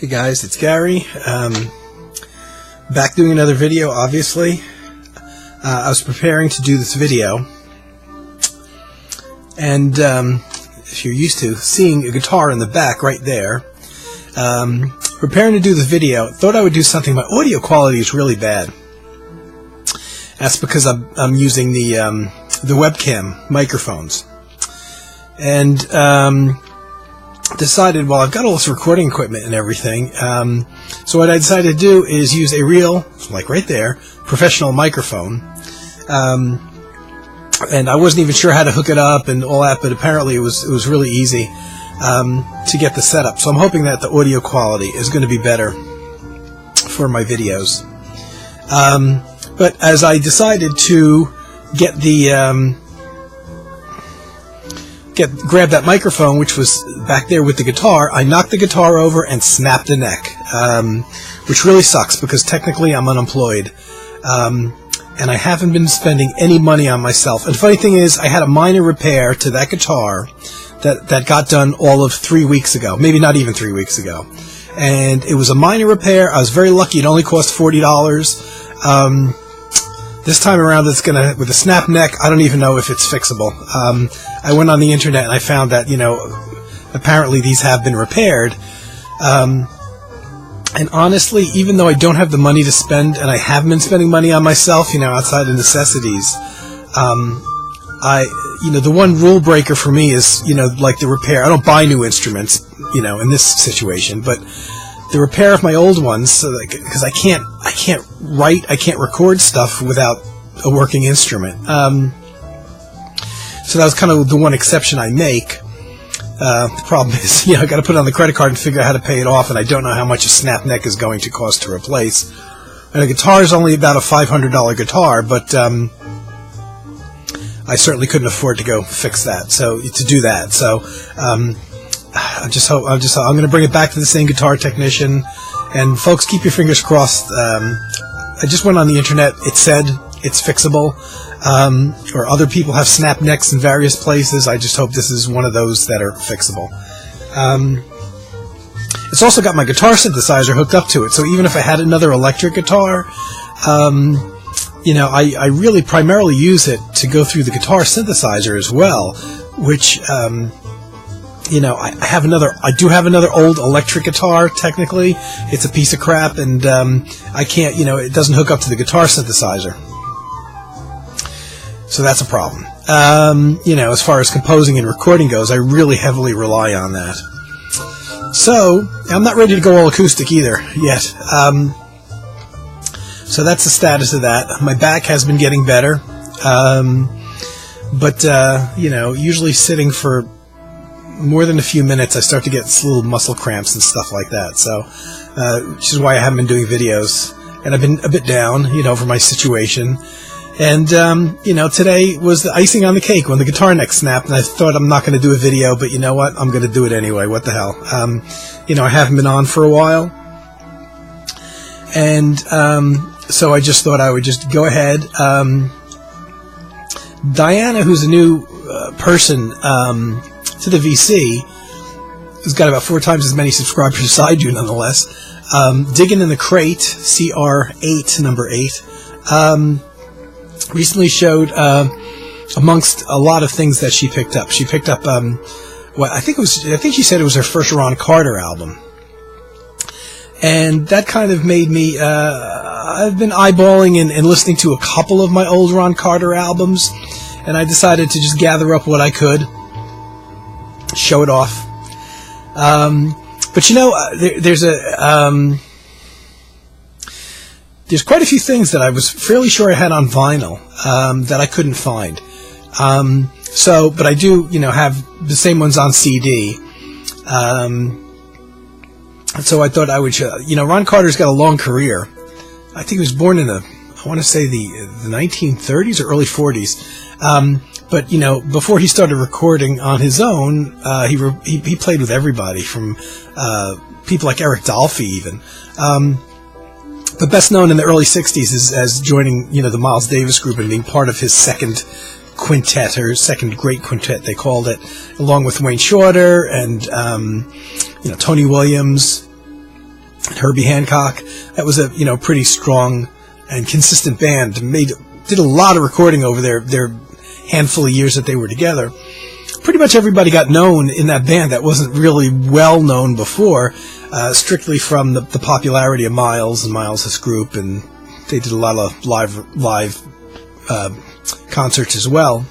Hey guys, it's Gary. Back doing another video, obviously. I was preparing to do this video, and if you're used to seeing a guitar in the back right there, preparing to do the video, thought I would do something. My audio quality is really bad. That's because I'm using the webcam microphones, and decided, well, I've got all this recording equipment and everything, so what I decided to do is use a real, like right there, professional microphone, and I wasn't even sure how to hook it up and all that, but apparently it was really easy to get the setup. So I'm hoping that the audio quality is going to be better for my videos. But as I decided to get the grab that microphone, which was back there with the guitar, I knocked the guitar over and snapped the neck, which really sucks because technically I'm unemployed, and I haven't been spending any money on myself. And the funny thing is, I had a minor repair to that guitar that got done all of 3 weeks ago, maybe not even 3 weeks ago, and it was a minor repair. I was very lucky. It only cost $40. This time around, it's gonna, with a snap neck, I don't even know if it's fixable. I went on the internet and I found that, apparently these have been repaired. And honestly, even though I don't have the money to spend, and I have been spending money on myself, outside of necessities, the one rule breaker for me is, like the repair. I don't buy new instruments, in this situation, but the repair of my old ones, because I can't write, I can't record stuff without a working instrument. So that was kind of the one exception I make. The problem is, I got to put it on the credit card and figure out how to pay it off, and I don't know how much a snap neck is going to cost to replace. And a guitar is only about a $500 guitar, but I certainly couldn't afford to go fix that. So to do that, so I'm going to bring it back to the same guitar technician. And folks, keep your fingers crossed. I just went on the internet. It said it's fixable, or other people have snap necks in various places. I just hope this is one of those that are fixable. It's also got my guitar synthesizer hooked up to it, so even if I had another electric guitar, I really primarily use it to go through the guitar synthesizer as well, which I do have another old electric guitar. Technically, it's a piece of crap, and I can't, it doesn't hook up to the guitar synthesizer. So that's a problem. As far as composing and recording goes, I really heavily rely on that. So I'm not ready to go all acoustic either yet. So that's the status of that. My back has been getting better, but usually sitting for more than a few minutes, I start to get little muscle cramps and stuff like that. So, which is why I haven't been doing videos, and I've been a bit down, over my situation. And today was the icing on the cake when the guitar neck snapped, and I thought I'm not going to do a video, but you know what? I'm going to do it anyway. What the hell? I haven't been on for a while, and so I just thought I would just go ahead. Diana, who's a new person to the VC, who's got about 4 times as many subscribers as I do, nonetheless. Digging in the Crate, CR8, number 8, recently showed, amongst a lot of things that she picked up. She picked up, I think she said it was her first Ron Carter album. And that kind of made me, I've been eyeballing and listening to a couple of my old Ron Carter albums, and I decided to just gather up what I could, show it off. But there's quite a few things that I was fairly sure I had on vinyl that I couldn't find. But I do, have the same ones on CD. So I thought I would show. Ron Carter's got a long career. I think he was born in I want to say the 1930s or early 40s. But before he started recording on his own, he played with everybody, from people like Eric Dolphy even. But best known in the early 60s as joining, the Miles Davis group and being part of his second quintet, or second great quintet they called it, along with Wayne Shorter and Tony Williams, Herbie Hancock. That was a pretty strong and consistent band. Did a lot of recording over their handful of years that they were together. Pretty much everybody got known in that band that wasn't really well known before, strictly from the popularity of Miles and Miles' group, and they did a lot of live concerts as well.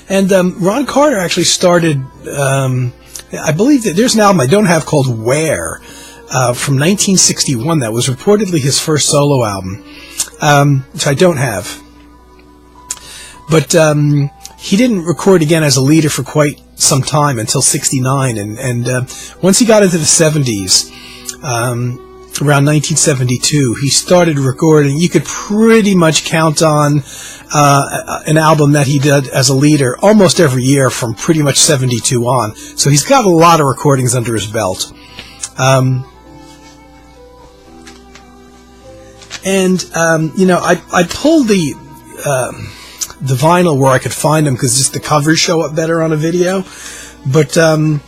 And Ron Carter actually started, I believe that there's an album I don't have called Where, from 1961 that was reportedly his first solo album, which I don't have. But he didn't record again as a leader for quite some time until 69, and once he got into the 70s, around 1972, he started recording. You could pretty much count on an album that he did as a leader almost every year from pretty much 72 on. So he's got a lot of recordings under his belt. I pulled the vinyl where I could find them because just the covers show up better on a video. But, I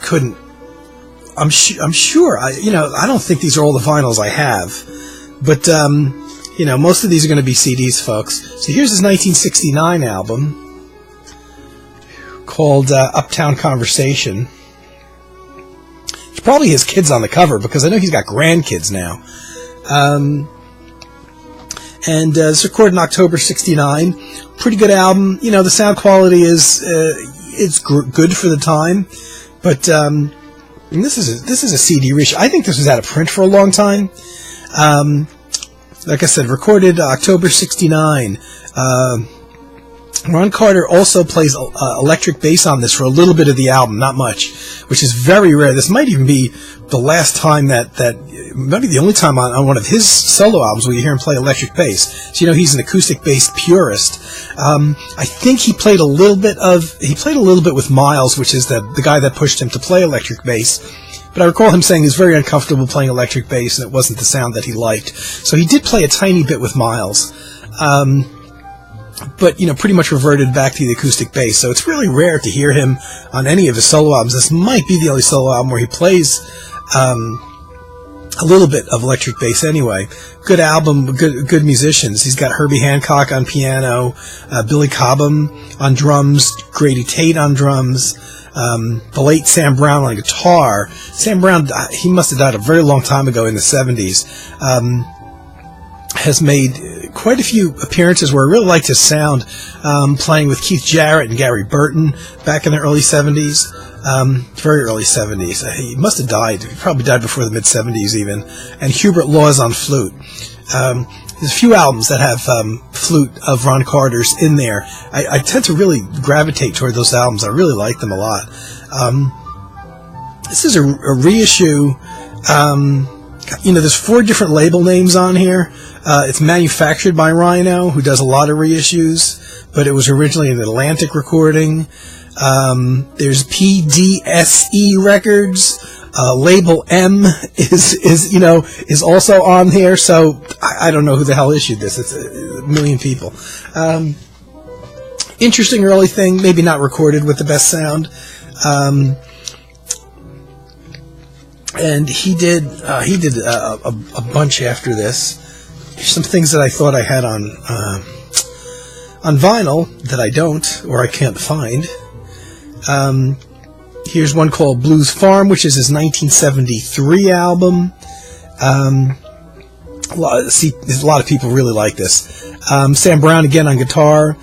couldn't. I'm sure. I don't think these are all the vinyls I have. But, most of these are going to be CDs, folks. So here's his 1969 album called Uptown Conversation. It's probably his kids on the cover because I know he's got grandkids now. And it's recorded in October 69. Pretty good album. The sound quality is good for the time. But this is a CD reissue. I think this was out of print for a long time. Like I said, recorded October 69. Ron Carter also plays electric bass on this for a little bit of the album, not much, which is very rare. This might even be the last time that might be the only time on one of his solo albums where you hear him play electric bass. So he's an acoustic bass purist. I think he played a little bit with Miles, which is the guy that pushed him to play electric bass. But I recall him saying he was very uncomfortable playing electric bass, and it wasn't the sound that he liked. So he did play a tiny bit with Miles. But, pretty much reverted back to the acoustic bass. So it's really rare to hear him on any of his solo albums. This might be the only solo album where he plays a little bit of electric bass anyway. Good album, good musicians. He's got Herbie Hancock on piano, Billy Cobham on drums, Grady Tate on drums, the late Sam Brown on guitar. Sam Brown, he must have died a very long time ago in the 70s. Has made quite a few appearances where I really liked his sound, playing with Keith Jarrett and Gary Burton back in the early 70s, very early 70s. He must have died. He probably died before the mid-70s even. And Hubert Laws on flute. There's a few albums that have flute of Ron Carter's in there. I tend to really gravitate toward those albums. I really like them a lot. This is a reissue. There's 4 different label names on here. It's manufactured by Rhino, who does a lot of reissues, but it was originally an Atlantic recording. There's PDSE Records. Label M is also on here, so I don't know who the hell issued this. It's a million people. Interesting early thing, maybe not recorded with the best sound. And he did a bunch after this. Some things that I thought I had on vinyl that I don't, or I can't find. Here's one called Blues Farm, which is his 1973 album. A lot of people really like this. Sam Brown again on guitar.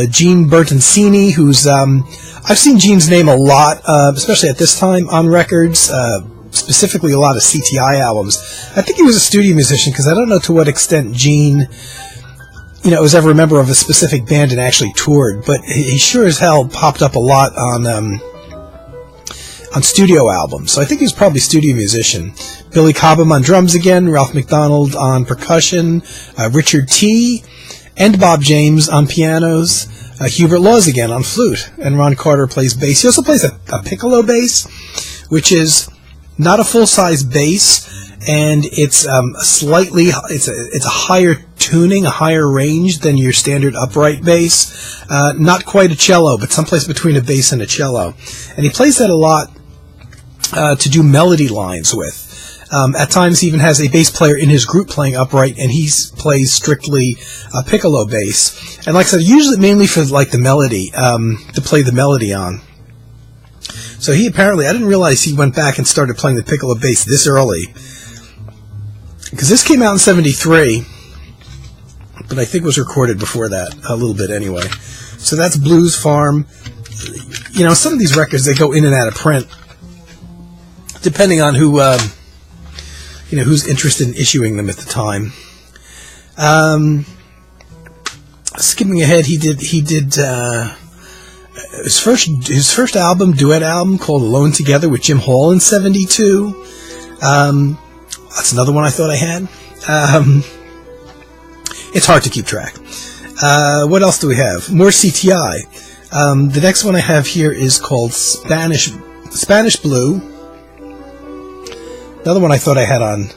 Gene Bertoncini, who's I've seen Gene's name a lot, especially at this time on records. Specifically a lot of CTI albums. I think he was a studio musician because I don't know to what extent Gene, was ever a member of a specific band and actually toured, but he sure as hell popped up a lot on studio albums. So I think he was probably a studio musician. Billy Cobham on drums again, Ralph McDonald on percussion, Richard T. and Bob James on pianos, Hubert Laws again on flute, and Ron Carter plays bass. He also plays a piccolo bass, which is not a full-size bass, and it's it's a higher tuning, a higher range than your standard upright bass. Not quite a cello, but someplace between a bass and a cello. And he plays that a lot to do melody lines with. At times he even has a bass player in his group playing upright, and he plays strictly piccolo bass. And like I said, usually mainly for like the melody, to play the melody on. So he apparently, I didn't realize he went back and started playing the piccolo bass this early. Because this came out in 73, but I think it was recorded before that, a little bit anyway. So that's Blues Farm. You know, some of these records, they go in and out of print, depending on who, who's interested in issuing them at the time. Skipping ahead, he did his first album, duet album, called Alone Together with Jim Hall in 72. That's another one I thought I had. It's hard to keep track. What else do we have? More CTI. The next one I have here is called Spanish Blue. Another one I thought I had on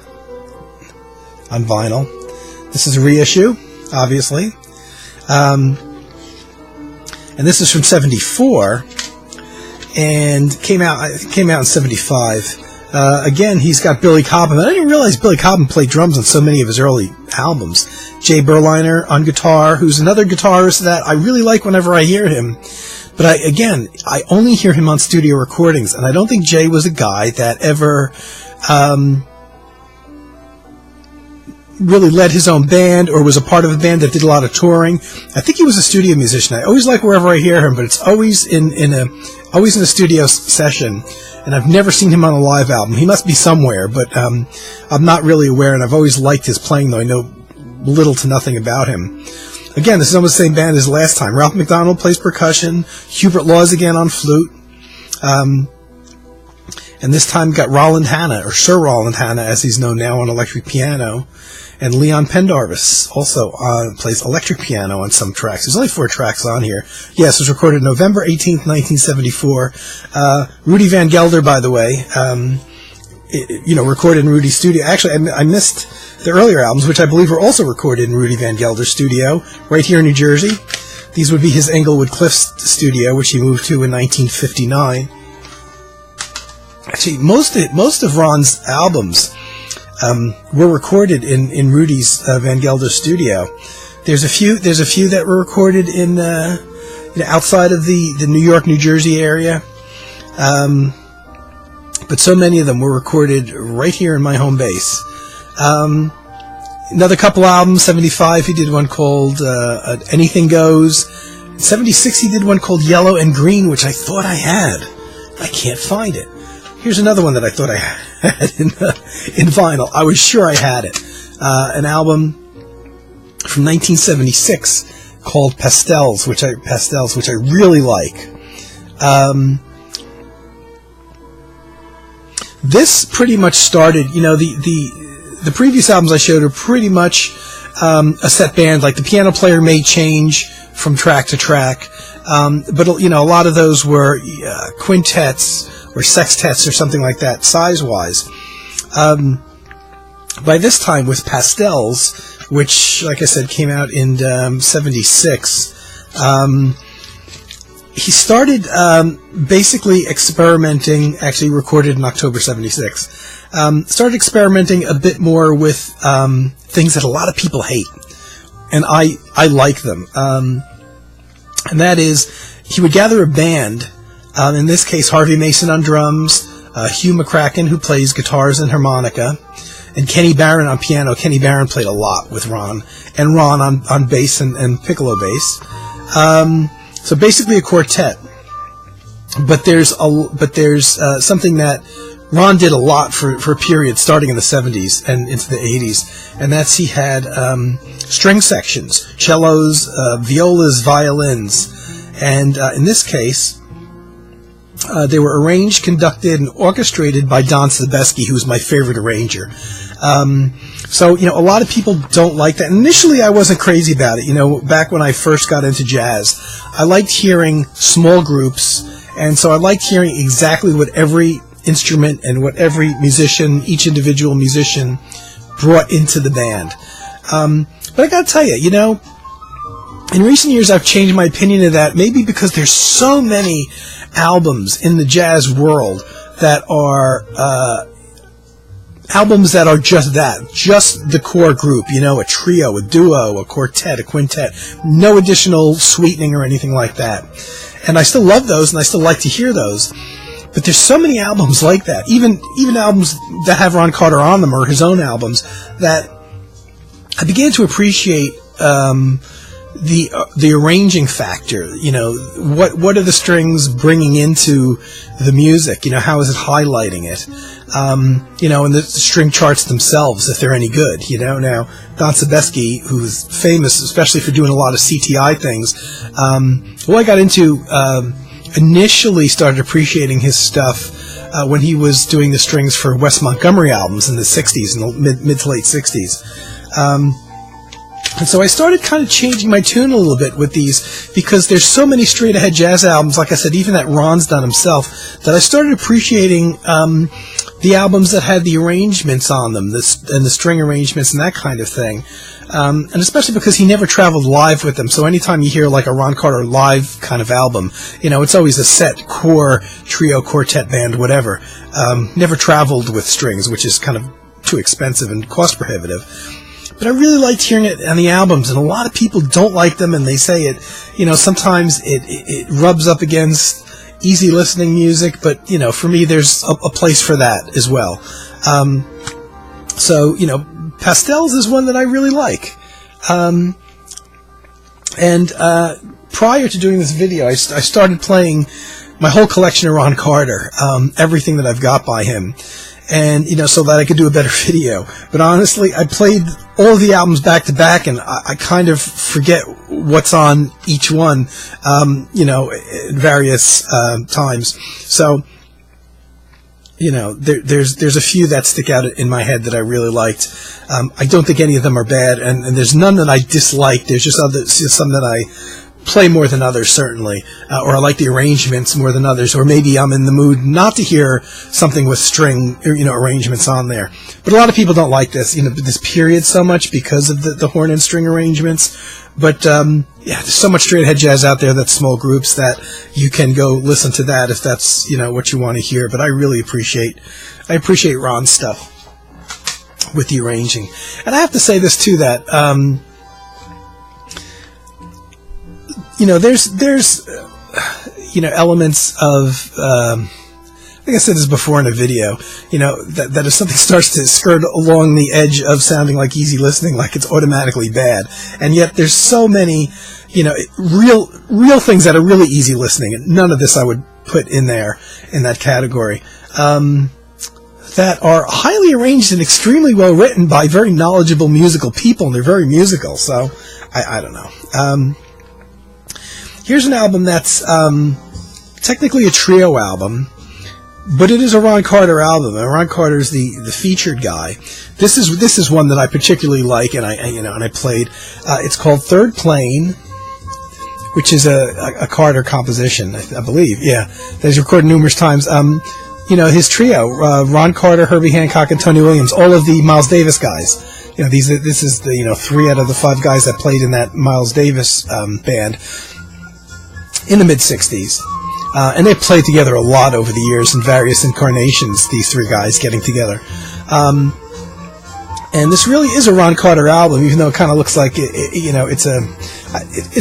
vinyl. This is a reissue, obviously. And this is from 74 and came out in 75. Again, he's got Billy Cobham. I didn't realize Billy Cobham played drums on so many of his early albums. Jay Berliner on guitar, who's another guitarist that I really like whenever I hear him. But I only hear him on studio recordings, and I don't think Jay was a guy that ever really led his own band or was a part of a band that did a lot of touring. I think he was a studio musician. I always like wherever I hear him, but it's always in a studio session. And I've never seen him on a live album. He must be somewhere, but I'm not really aware, and I've always liked his playing, though I know little to nothing about him. Again, this is almost the same band as last time. Ralph McDonald plays percussion, Hubert Laws again on flute, and this time got Roland Hanna, or Sir Roland Hanna, as he's known now, on electric piano, and Leon Pendarvis also plays electric piano on some tracks. There's only 4 tracks on here. Yes, it was recorded November 18th, 1974. Rudy Van Gelder, by the way, recorded in Rudy's studio. Actually, I missed the earlier albums, which I believe were also recorded in Rudy Van Gelder's studio, right here in New Jersey. These would be his Englewood Cliffs studio, which he moved to in 1959. Actually, most of Ron's albums were recorded in Rudy's Van Gelder studio. There's a few that were recorded in outside of the New York, New Jersey area, but so many of them were recorded right here in my home base. Another couple albums. 75, he did one called Anything Goes. 76, he did one called Yellow and Green, which I thought I had. I can't find it. Here's another one that I thought I had in vinyl. I was sure I had it. An album from 1976 called Pastels, which I really like. This pretty much started, the previous albums I showed are pretty much a set band. Like the piano player may change from track to track, but a lot of those were quintets or sextets or something like that, size-wise. By this time, with Pastels, which, like I said, came out in 76, he started basically experimenting, actually recorded in October 76, started experimenting a bit more with things that a lot of people hate, and I like them. And that is, he would gather a band, in this case Harvey Mason on drums, Hugh McCracken, who plays guitars and harmonica, and Kenny Barron on piano. Kenny Barron played a lot with Ron, and Ron on bass and piccolo bass. So basically a quartet. But there's something that Ron did a lot for a period starting in the 70s and into the 80s, and that's he had string sections, cellos, violas, violins, and in this case, they were arranged, conducted, and orchestrated by Don Sebesky, who's my favorite arranger. So, a lot of people don't like that. Initially, I wasn't crazy about it. Back when I first got into jazz, I liked hearing small groups, and so I liked hearing exactly what every instrument and what every musician, each individual musician, brought into the band. But I gotta tell you, in recent years, I've changed my opinion of that, maybe because there's so many albums in the jazz world that are albums that are just that, just the core group, you know, a trio, a duo, a quartet, a quintet, no additional sweetening or anything like that. And I still love those, and I still like to hear those. But there's so many albums like that, even albums that have Ron Carter on them, or his own albums, that I began to appreciate the arranging factor. You know, what are the strings bringing into the music? You know, how is it highlighting it? You know, and the string charts themselves, if they're any good. You know, now Don Sebesky, who's famous especially for doing a lot of CTI things, I got into initially started appreciating his stuff when he was doing the strings for Wes Montgomery albums in the 60s, in the mid to late 60s. And so I started kind of changing my tune a little bit with these, because there's so many straight-ahead jazz albums, like I said, even that Ron's done himself, that I started appreciating the albums that had the arrangements on them, and the string arrangements and that kind of thing. And especially because he never traveled live with them, so anytime you hear like a Ron Carter live kind of album, you know, it's always a set core, trio, quartet, band, whatever. Never traveled with strings, which is kind of too expensive and cost prohibitive. But I really liked hearing it on the albums, and a lot of people don't like them, and they say it, you know, sometimes it rubs up against easy listening music, but, you know, for me, there's a place for that as well. So, you know, Pastels is one that I really like. And prior to doing this video, I started playing my whole collection of Ron Carter, everything that I've got by him. And, you know, so that I could do a better video. But honestly, I played all of the albums back to back, and I kind of forget what's on each one, you know, at various times. So, you know, there's a few that stick out in my head that I really liked. I don't think any of them are bad, and there's none that I dislike. There's just some that I play more than others, certainly, or I like the arrangements more than others, or maybe I'm in the mood not to hear something with string, you know, arrangements on there. But a lot of people don't like this, you know, this period so much because of the horn and string arrangements. But yeah, there's so much straight ahead jazz out there that's small groups that you can go listen to that if that's, you know, what you want to hear. But I really appreciate Ron's stuff with the arranging. And I have to say this too, that you know, there's you know, elements of I think I said this before in a video, you know, that if something starts to skirt along the edge of sounding like easy listening, like it's automatically bad. And yet there's so many, you know, real things that are really easy listening, and none of this I would put in there in that category. That are highly arranged and extremely well written by very knowledgeable musical people, and they're very musical. So I don't know. Here's an album that's technically a trio album, but it is a Ron Carter album, and Ron Carter's the featured guy. This is one that I particularly like, and I played. It's called Third Plane, which is a Carter composition, I believe. Yeah, that he's recorded numerous times. You know, his trio: Ron Carter, Herbie Hancock, and Tony Williams. All of the Miles Davis guys. You know, this is the, you know, 3 out of the 5 guys that played in that Miles Davis band in the mid-'60s. And they played together a lot over the years in various incarnations, these 3 guys getting together. And this really is a Ron Carter album, even though it kind of looks like, you know, it's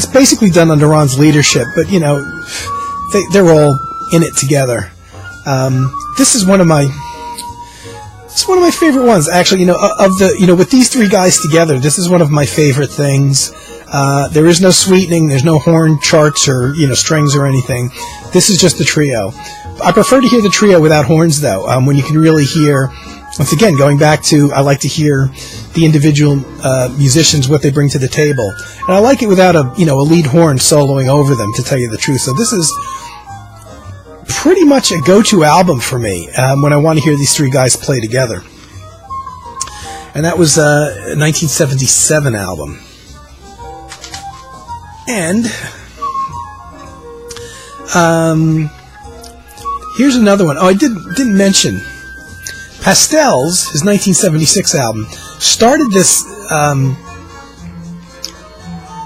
basically done under Ron's leadership, but, you know, they're all in it together. This is one of my favorite ones, actually. You know, with these 3 guys together, this is one of my favorite things. There is no sweetening, there's no horn charts or, you know, strings or anything. This is just the trio. I prefer to hear the trio without horns, though, when you can really hear, once again, going back to, I like to hear the individual musicians, what they bring to the table. And I like it without a lead horn soloing over them, to tell you the truth. So this is pretty much a go-to album for me when I want to hear these 3 guys play together. And that was a 1977 album. And here's another one. Oh, I didn't mention Pastels, his 1976 album, started this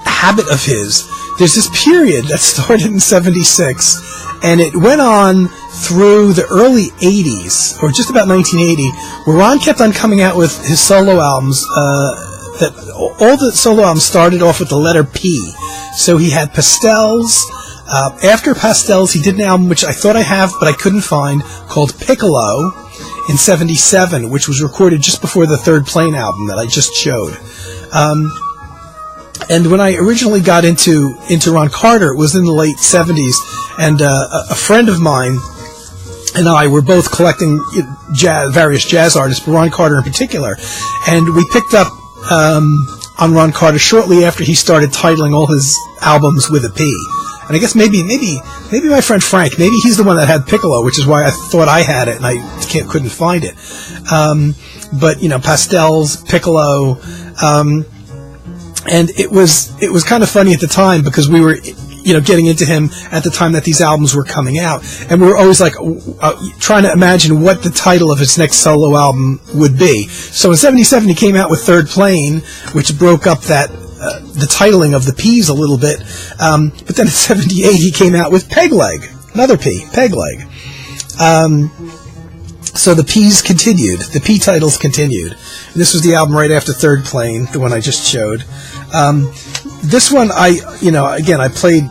habit of his. There's this period that started in '76, And it went on through the early 80s, or just about 1980, where Ron kept on coming out with his solo albums. That all the solo albums started off with the letter P. So he had Pastels. After Pastels, he did an album which I thought I have, but I couldn't find, called Piccolo in '77, which was recorded just before the Third Plane album that I just showed. And when I originally got into Ron Carter, it was in the late 70s, and a friend of mine and I were both collecting various jazz artists, but Ron Carter in particular, and we picked up on Ron Carter shortly after he started titling all his albums with a P. And I guess maybe my friend Frank, maybe he's the one that had Piccolo, which is why I thought I had it and I couldn't find it. But Pastels, Piccolo, and it was kind of funny at the time because we were getting into him at the time that these albums were coming out, and we were always like trying to imagine what the title of his next solo album would be. So in '77 he came out with Third Plane, which broke up that the titling of the P's a little bit, but then in '78 he came out with Peg Leg, another P, Peg Leg. So the P's continued, the P titles continued. And this was the album right after Third Plane, the one I just showed. This one I played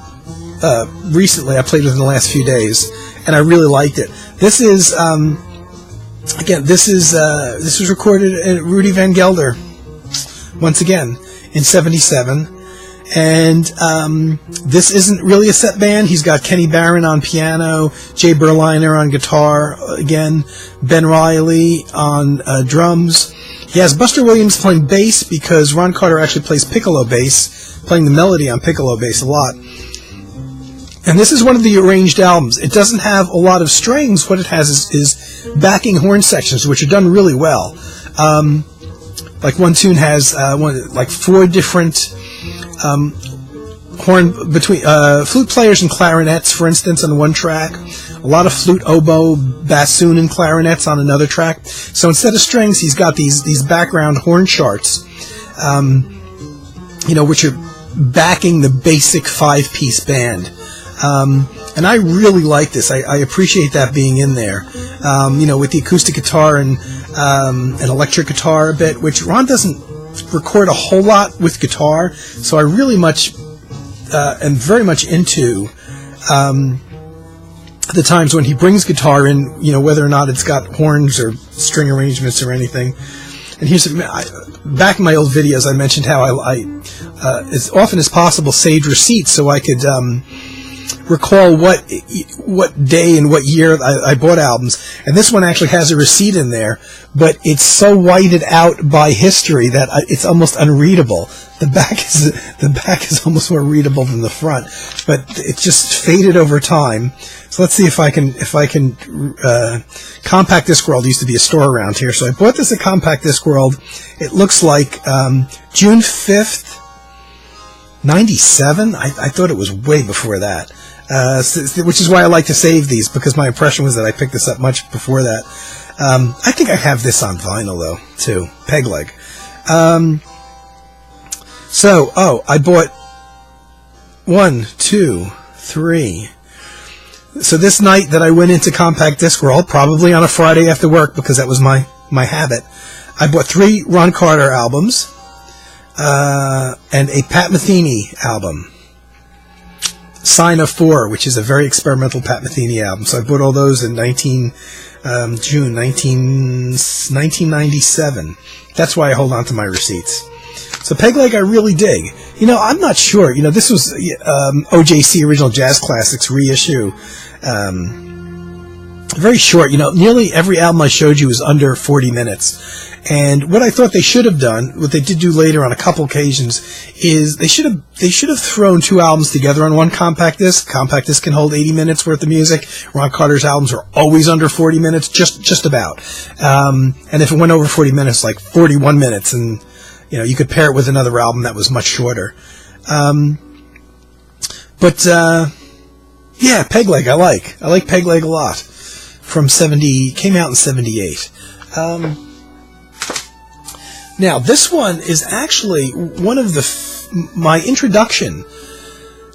recently. I played within the last few days, and I really liked it. This is this was recorded at Rudy Van Gelder once again in '77, and this isn't really a set band. He's got Kenny Barron on piano, Jay Berliner on guitar again, Ben Riley on drums. He has Buster Williams playing bass because Ron Carter actually plays piccolo bass, playing the melody on piccolo bass a lot. And this is one of the arranged albums. It doesn't have a lot of strings. What it has is backing horn sections, which are done really well. Like one tune has four different horn between flute players and clarinets, for instance, on one track. A lot of flute, oboe, bassoon, and clarinets on another track. So instead of strings, he's got these background horn charts, which are backing the basic 5-piece band. And I really like this. I appreciate that being in there. With the acoustic guitar and an electric guitar a bit, which Ron doesn't record a whole lot with guitar. So I really am very much into the times when he brings guitar in, whether or not it's got horns or string arrangements or anything. And here's back in my old videos, I mentioned how I as often as possible saved receipts so I could recall what day and what year I bought albums. And this one actually has a receipt in there, but it's so whited out by history that it's almost unreadable. The back is almost more readable than the front, but it's just faded over time. So let's see if I can Compact Disc World used to be a store around here, so I bought this at Compact Disc World. It looks like June 5th, 97. I thought it was way before that, which is why I like to save these, because my impression was that I picked this up much before that. I think I have this on vinyl though too, Peg Leg. I bought 1, 2, 3. So this night that I went into Compact Disc World, probably on a Friday after work, because that was my habit, I bought 3 Ron Carter albums and a Pat Metheny album, Sign of 4, which is a very experimental Pat Metheny album. So I bought all those in June 1997. That's why I hold on to my receipts. So Peg Leg I really dig. I'm not sure. This was OJC Original Jazz Classics reissue. Very short. Nearly every album I showed you is under 40 minutes. And what I thought they should have done, what they did do later on a couple occasions, is they should have thrown 2 albums together on one compact disc. Compact disc can hold 80 minutes worth of music. Ron Carter's albums are always under 40 minutes, just about. And if it went over 40 minutes, like 41 minutes, and you could pair it with another album that was much shorter. Yeah, Peg Leg I like. I like Peg Leg a lot. Came out in 78. Now, this one is actually one of my introduction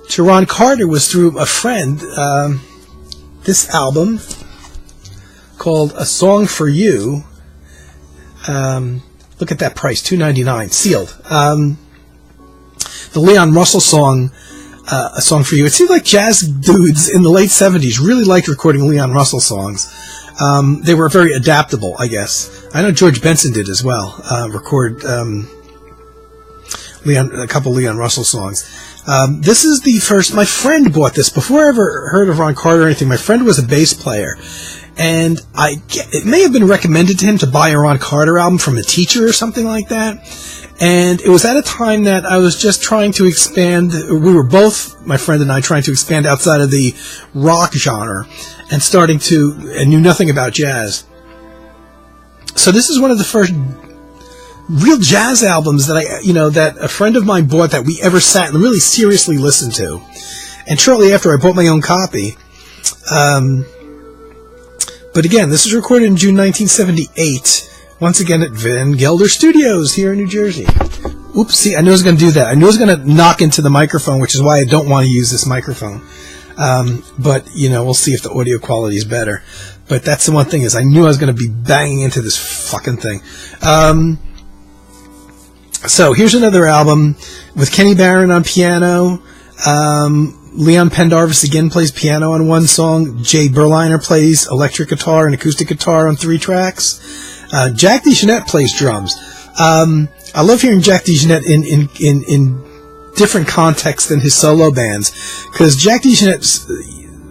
to Ron Carter was through a friend. this album called A Song for You. Look at that price, $2.99, sealed. The Leon Russell song, A Song for You. It seemed like jazz dudes in the late 70s really liked recording Leon Russell songs. They were very adaptable, I guess. I know George Benson did as well, record a couple Leon Russell songs. This is the first, my friend bought this. Before I ever heard of Ron Carter or anything, my friend was a bass player. And it may have been recommended to him to buy a Ron Carter album from a teacher or something like that. And it was at a time that I was just trying to expand. We were both, my friend and I, trying to expand outside of the rock genre and knew nothing about jazz. So this is one of the first real jazz albums that a friend of mine bought that we ever sat and really seriously listened to. And shortly after, I bought my own copy. But again, this was recorded in June 1978, once again at Van Gelder Studios here in New Jersey. Oops, see, I knew I was going to do that. I knew I was going to knock into the microphone, which is why I don't want to use this microphone. But, we'll see if the audio quality is better. But that's the one thing, is I knew I was going to be banging into this fucking thing. So here's another album with Kenny Barron on piano. Leon Pendarvis again plays piano on one song. Jay Berliner plays electric guitar and acoustic guitar on 3 tracks. Jack DeJohnette plays drums. I love hearing Jack DeJohnette in different contexts than his solo bands, because Jack DeJohnette's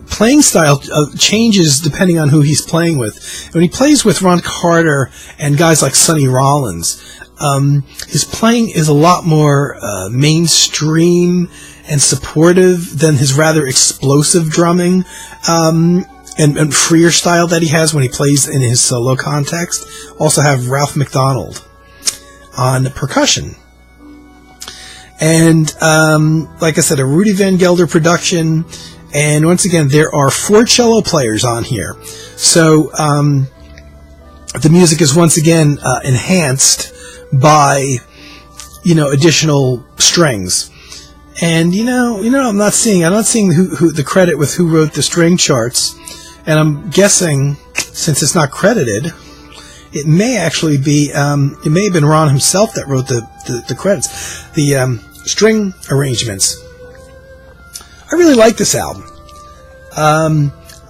playing style changes depending on who he's playing with. When he plays with Ron Carter and guys like Sonny Rollins, his playing is a lot more mainstream and supportive than his rather explosive drumming and freer style that he has when he plays in his solo context. Also have Ralph McDonald on percussion. And like I said, a Rudy Van Gelder production. And once again, there are 4 cello players on here. So the music is once again enhanced by, additional strings. And I'm not seeing who the credit with who wrote the string charts, and I'm guessing, since it's not credited, it may actually be it may have been Ron himself that wrote the credits, the string arrangements. I really like this album.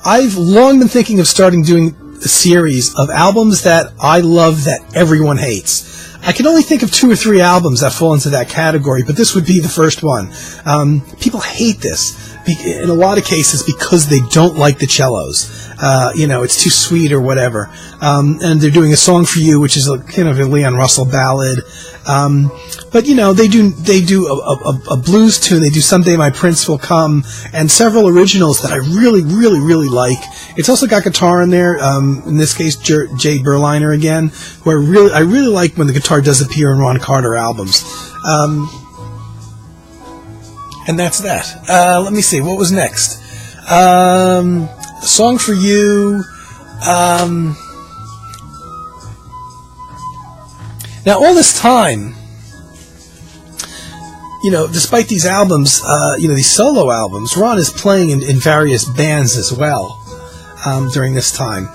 I've long been thinking of starting doing a series of albums that I love that everyone hates. I can only think of 2 or 3 albums that fall into that category, but this would be the first one. People hate this in a lot of cases because they don't like the cellos. It's too sweet or whatever. And they're doing A Song for You, which is a kind of a Leon Russell ballad. But they do a blues tune. They do Someday My Prince Will Come, and several originals that I really, really, really like. It's also got guitar in there. In this case, Jay Berliner again, who I really like when the guitar does appear in Ron Carter albums. And that's that. Let me see, what was next? A Song for You. Now, all this time, despite these albums, these solo albums, Ron is playing in various bands as well during this time.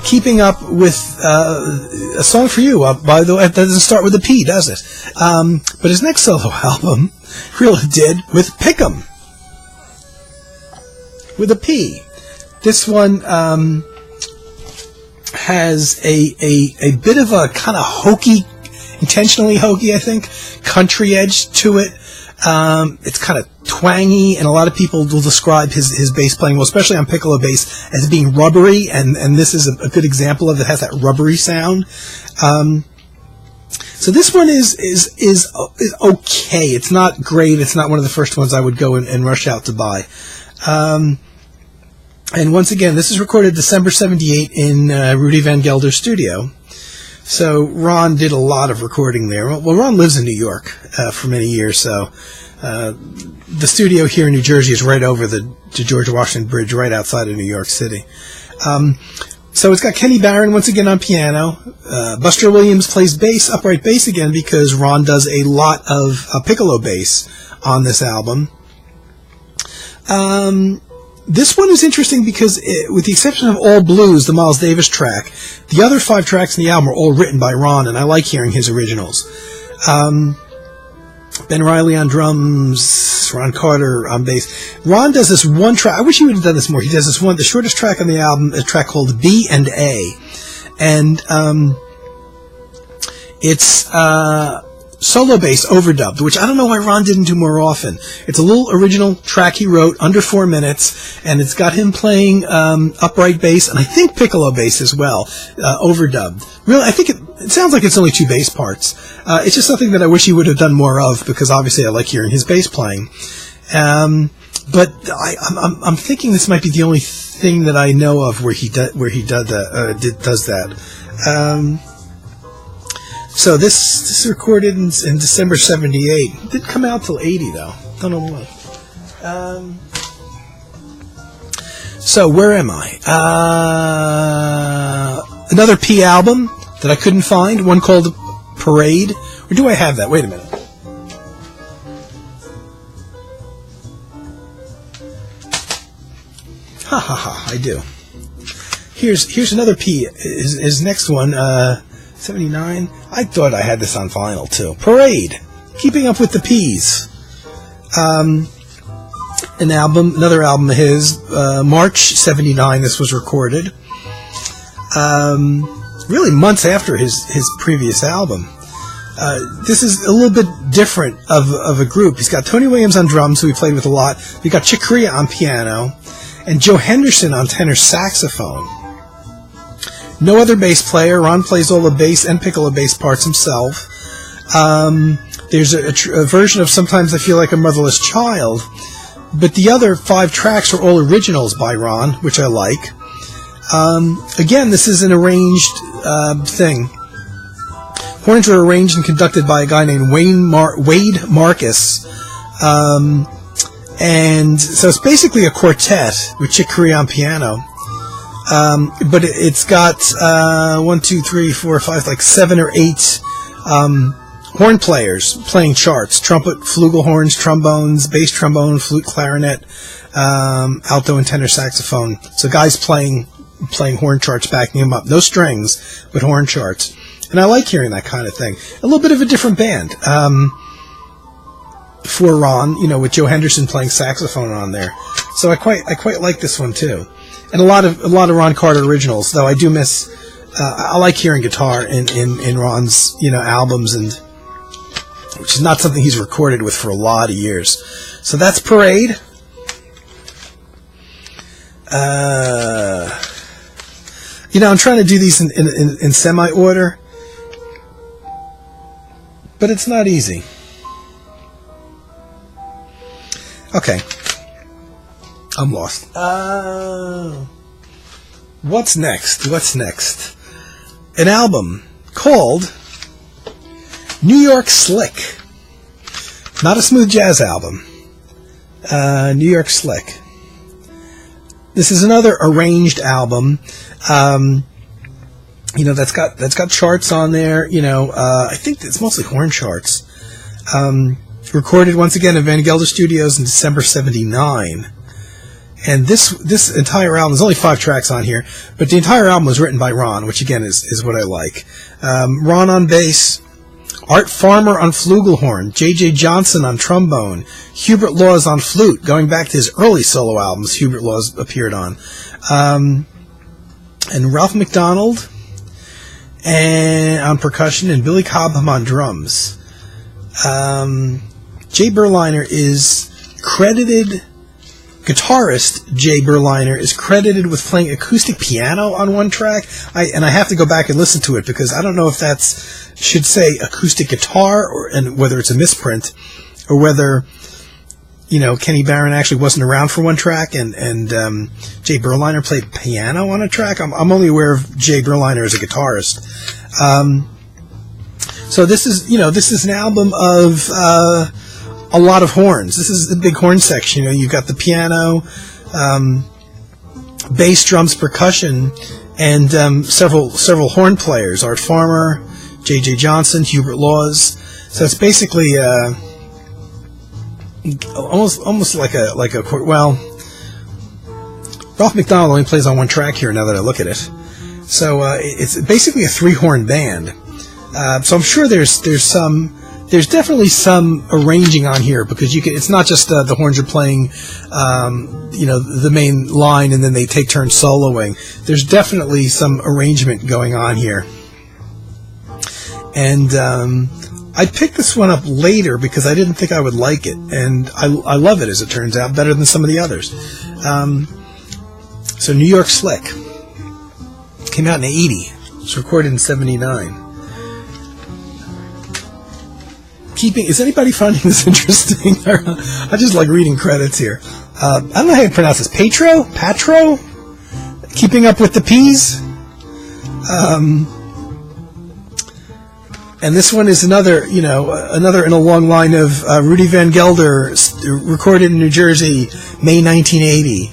Keeping up with A Song for You, by the way, it doesn't start with a P, does it? But his next solo album really did with Pick'em, with a P. This one has a bit of a kind of hokey, intentionally hokey, I think, country edge to it. It's kind of twangy, and a lot of people will describe his bass playing, well, especially on piccolo bass, as being rubbery, and this is a good example of it. It has that rubbery sound. So this one is okay. It's not great. It's not one of the first ones I would go and rush out to buy. And once again, this is recorded December 78 in Rudy Van Gelder Studio. So Ron did a lot of recording there. Well, Ron lives in New York for many years, so the studio here in New Jersey is right over the George Washington Bridge, right outside of New York City. So it's got Kenny Barron once again on piano. Buster Williams plays bass, upright bass again, because Ron does a lot of piccolo bass on this album. This one is interesting because, with the exception of All Blues, the Miles Davis track, the other 5 tracks in the album are all written by Ron, and I like hearing his originals. Ben Riley on drums, Ron Carter on bass. Ron does this one track. I wish he would have done this more. He does this one, the shortest track on the album, a track called B and A. And it's solo bass overdubbed, which I don't know why Ron didn't do more often. It's a little original track he wrote, under 4 minutes, and it's got him playing upright bass, and I think piccolo bass as well, overdubbed. Really, I think it sounds like it's only 2 bass parts. It's just something that I wish he would have done more of, because obviously I like hearing his bass playing. But I'm thinking this might be the only thing that I know of where he does that. So this is recorded in December 78. It didn't come out till 80 though. Don't know why. So where am I? Another P album that I couldn't find. One called Parade. Or do I have that? Wait a minute. Ha ha ha! I do. Here's another P. His next one. 79. I thought I had this on vinyl too. Parade, Keeping Up with the P's. Another album of his. March 79. This was recorded. Really months after his previous album. This is a little bit different of a group. He's got Tony Williams on drums, who he played with a lot. We got Chick Corea on piano, and Joe Henderson on tenor saxophone. No other bass player. Ron plays all the bass and piccolo bass parts himself. There's a version of Sometimes I Feel Like a Motherless Child, but the other 5 tracks are all originals by Ron, which I like. Again, this is an arranged thing. Horns were arranged and conducted by a guy named Wade Marcus. And so it's basically a quartet with Chick Corea on piano. But it's got 1, 2, 3, 4, 5, like 7 or 8 horn players playing charts: trumpet, flugelhorns, trombones, bass trombone, flute, clarinet, alto, and tenor saxophone. So guys playing horn charts, backing him up. No strings, but horn charts. And I like hearing that kind of thing. A little bit of a different band for Ron, with Joe Henderson playing saxophone on there. So I quite like this one too. And a lot of Ron Carter originals, though I do miss. I like hearing guitar in Ron's albums, and which is not something he's recorded with for a lot of years. So that's Parade. I'm trying to do these in semi order, but it's not easy. Okay. I'm lost. What's next? An album called New York Slick. Not a smooth jazz album. New York Slick. This is another arranged album. That's got charts on there. I think it's mostly horn charts. Recorded once again in Van Gelder Studios in December 79. And this entire album, there's only 5 tracks on here, but the entire album was written by Ron, which again is what I like. Ron on bass, Art Farmer on flugelhorn, J.J. Johnson on trombone, Hubert Laws on flute, going back to his early solo albums Hubert Laws appeared on, and Ralph McDonald on percussion, and Billy Cobham on drums. Jay Berliner is credited... Guitarist Jay Berliner is credited with playing acoustic piano on one track. I have to go back and listen to it, because I don't know if should say acoustic guitar, and whether it's a misprint, or whether Kenny Barron actually wasn't around for one track and Jay Berliner played piano on a track. I'm only aware of Jay Berliner as a guitarist. So this is an album of a lot of horns. This is the big horn section. You've got the piano, bass, drums, percussion, and several horn players: Art Farmer, J.J. Johnson, Hubert Laws. So it's basically almost like a Ralph McDonald only plays on one track here now that I look at it. So it's basically a three-horn band. So I'm sure there's definitely some arranging on here, because it's not just the horns are playing, the main line and then they take turns soloing. There's definitely some arrangement going on here. And I picked this one up later because I didn't think I would like it, and I love it, as it turns out, better than some of the others. So New York Slick came out in '80. It was recorded in '79. Is anybody finding this interesting? I just like reading credits here. I don't know how you pronounce this. Patro? Keeping Up with the Peas? And this one is another in a long line of Rudy Van Gelder, recorded in New Jersey, May 1980.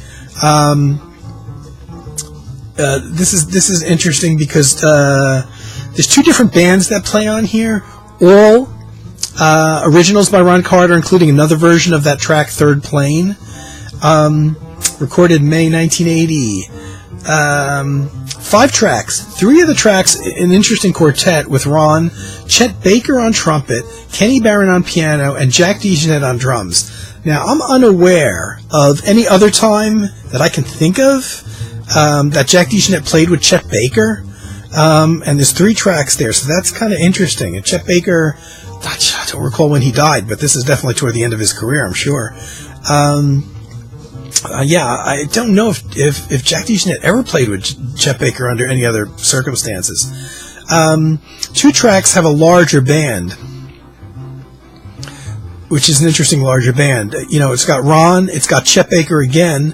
This is interesting because there's two different bands that play on here, all originals by Ron Carter, including another version of that track, Third Plane, recorded May 1980. 5 tracks. 3 of the tracks, an interesting quartet with Ron, Chet Baker on trumpet, Kenny Barron on piano, and Jack DeJohnette on drums. Now, I'm unaware of any other time that I can think of that Jack DeJohnette played with Chet Baker, and there's 3 tracks there, so that's kind of interesting. And Chet Baker, I don't recall when he died, but this is definitely toward the end of his career, I'm sure. I don't know if Jack DeJohnette ever played with Chet Baker under any other circumstances. 2 tracks have a larger band, which is an interesting larger band. It's got Ron, it's got Chet Baker again,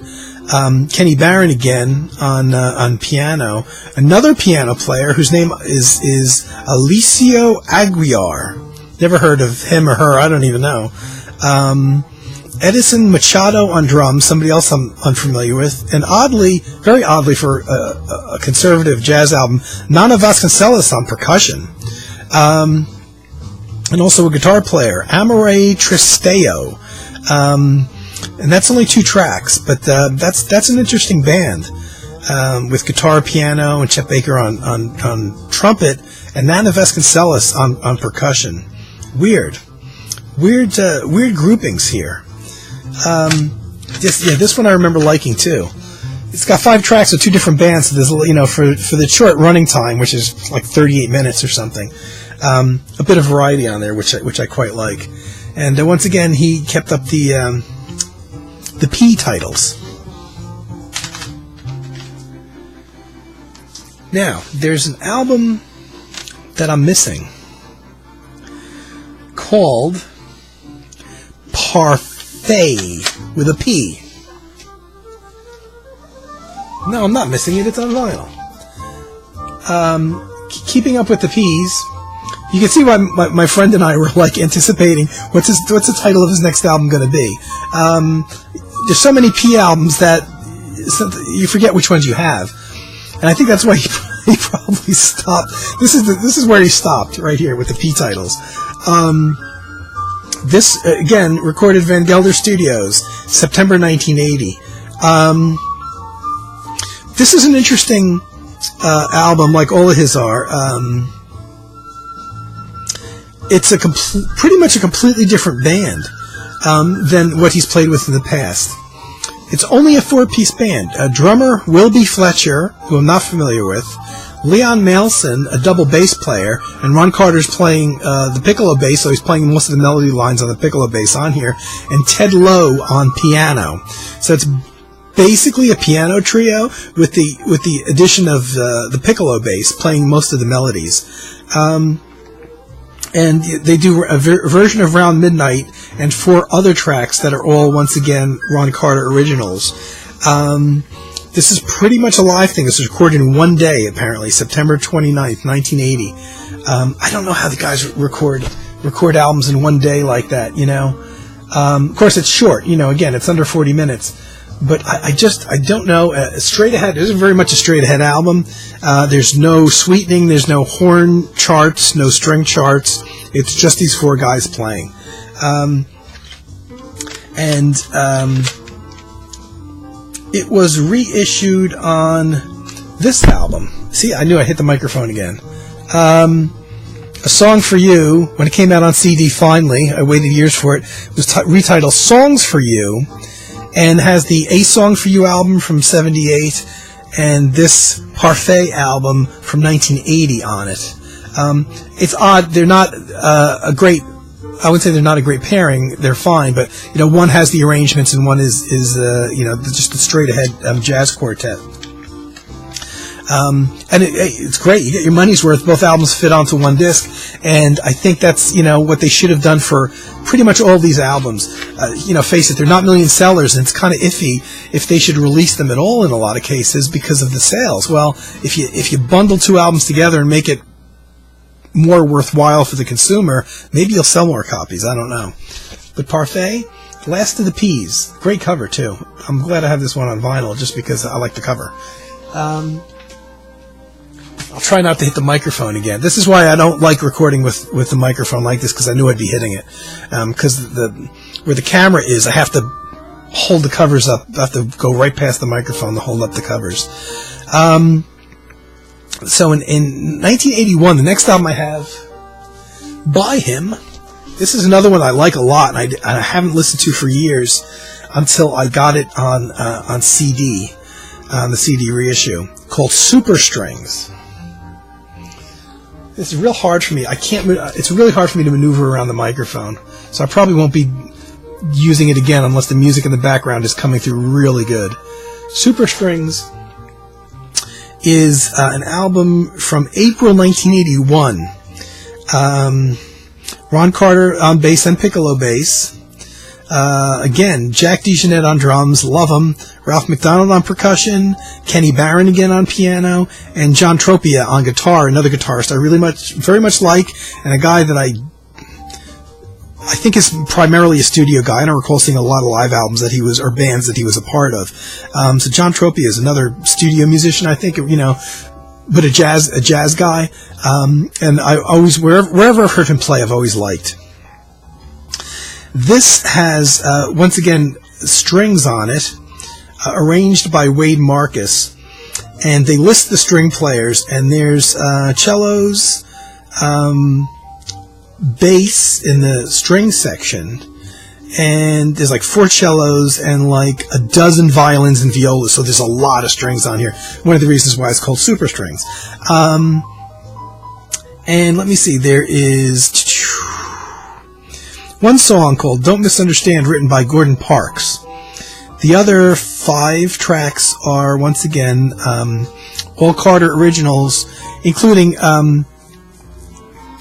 Kenny Barron again on piano, another piano player whose name is Alicio Aguiar. Never heard of him or her, I don't even know. Edison Machado on drums, somebody else I'm unfamiliar with, and very oddly for a conservative jazz album, Nana Vasconcelos on percussion, and also a guitar player, Amore Tristeo, and that's only 2 tracks, but that's an interesting band, with guitar, piano, and Chet Baker on trumpet, and Nana Vasconcelos on percussion. Weird groupings here. This one I remember liking too. It's got 5 tracks with 2 different bands. So there's, for the short running time, which is like 38 minutes or something, a bit of variety on there, which I quite like. And once again, he kept up the P titles. Now, there's an album that I'm missing called Parfait with a P. No, I'm not missing it. It's on vinyl. Keeping Up with the Peas. You can see why my friend and I were like anticipating what's the title of his next album going to be. There's so many P albums that you forget which ones you have, and I think that's why he probably stopped. This is where he stopped, right here with the P titles. This, again, recorded Van Gelder Studios, September 1980. This is an interesting album, like all of his are. It's pretty much a completely different band than what he's played with in the past. It's only a 4-piece band. A drummer, Wilby Fletcher, who I'm not familiar with, Leon Malson, a double bass player, and Ron Carter's playing the piccolo bass, so he's playing most of the melody lines on the piccolo bass on here, and Ted Lowe on piano. So it's basically a piano trio with the addition of the piccolo bass playing most of the melodies. And they do a version of Round Midnight and 4 other tracks that are all, once again, Ron Carter originals. This is pretty much a live thing. This was recorded in one day, apparently, September 29th, 1980. I don't know how the guys record albums in one day like that, Of course, it's short, again, it's under 40 minutes. But I don't know. Straight Ahead, this is very much a straight ahead album. There's no sweetening, there's no horn charts, no string charts. It's just these 4 guys playing. it was reissued on this album. See, I knew I hit the microphone again. A Song for You, when it came out on CD finally, I waited years for it, was retitled Songs for You, and has the A Song for You album from 78 and this Parfait album from 1980 on it. It's odd, they're not I would say they're not a great pairing, they're fine, but one has the arrangements and one is just a straight ahead jazz quartet. And it's great. You get your money's worth. Both albums fit onto one disc, and I think that's what they should have done for pretty much all these albums. Face it, they're not million sellers, and it's kind of iffy if they should release them at all in a lot of cases because of the sales. Well, if you bundle two albums together and make it more worthwhile for the consumer, maybe you'll sell more copies. I don't know. But Parfait, Last of the Peas, great cover too. I'm glad I have this one on vinyl just because I like the cover. I'll try not to hit the microphone again. This is why I don't like recording with the microphone like this, because I knew I'd be hitting it. Because where the camera is, I have to hold the covers up. I have to go right past the microphone to hold up the covers. So in 1981, the next album I have by him, this is another one I like a lot, and I haven't listened to for years until I got it on CD, on the CD reissue, called Super Strings. It's real hard for me. It's really hard for me to maneuver around the microphone, so I probably won't be using it again unless the music in the background is coming through really good. Super Strings is an album from April 1981. Ron Carter on bass and piccolo bass. Again, Jack DeJohnette on drums, love him. Ralph McDonald on percussion, Kenny Barron again on piano, and John Tropia on guitar, another guitarist I very much like, and a guy that I think is primarily a studio guy. I don't recall seeing a lot of live albums that he was, or bands that he was a part of. So John Tropia is another studio musician, I think, but a jazz guy. And I always, wherever I've heard him play, I've always liked. This has, once again, strings on it, arranged by Wade Marcus, and they list the string players, and there's cellos, bass in the string section, and there's like 4 cellos and like a dozen violins and violas, so there's a lot of strings on here. One of the reasons why it's called Super Strings. And let me see, there is one song called Don't Misunderstand, written by Gordon Parks. The other 5 tracks are, once again, all Carter originals, including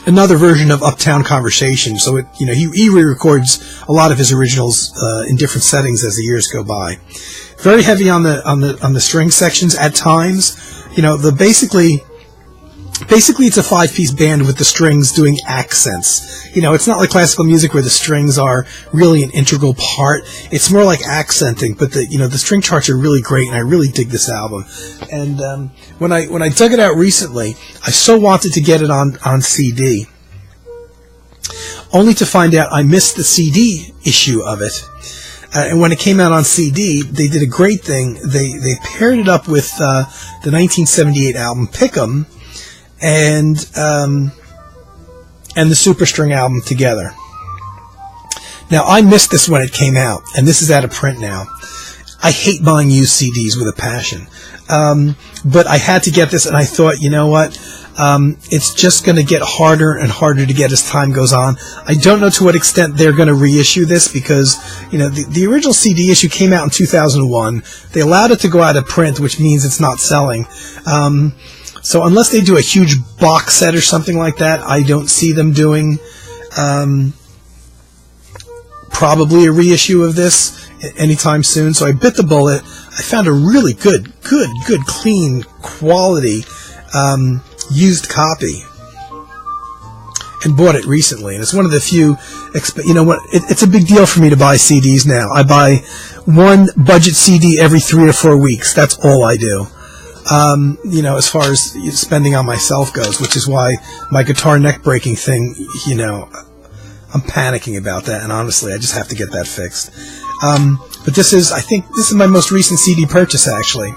another version of Uptown Conversation. So he re-records a lot of his originals in different settings as the years go by. Very heavy on the string sections at times. Basically, it's a 5-piece band with the strings doing accents. It's not like classical music where the strings are really an integral part. It's more like accenting, but the string charts are really great, and I really dig this album. And when I dug it out recently, I so wanted to get it on CD, only to find out I missed the CD issue of it. And when it came out on CD, they did a great thing. They paired it up with the 1978 album Pick 'Em, and the Super String album together. Now, I missed this when it came out, and this is out of print now. I hate buying used CDs with a passion. But I had to get this, and I thought, you know what? It's just going to get harder and harder to get as time goes on. I don't know to what extent they're going to reissue this, because the original CD issue came out in 2001. They allowed it to go out of print, which means it's not selling. So unless they do a huge box set or something like that, I don't see them doing probably a reissue of this anytime soon. So I bit the bullet. I found a really good, clean, quality used copy and bought it recently. And it's one of the few, it's a big deal for me to buy CDs now. I buy one budget CD every 3 or 4 weeks. That's all I do. As far as spending on myself goes, which is why my guitar neck breaking thing, I'm panicking about that, and honestly, I just have to get that fixed. But I think this is my most recent CD purchase, actually.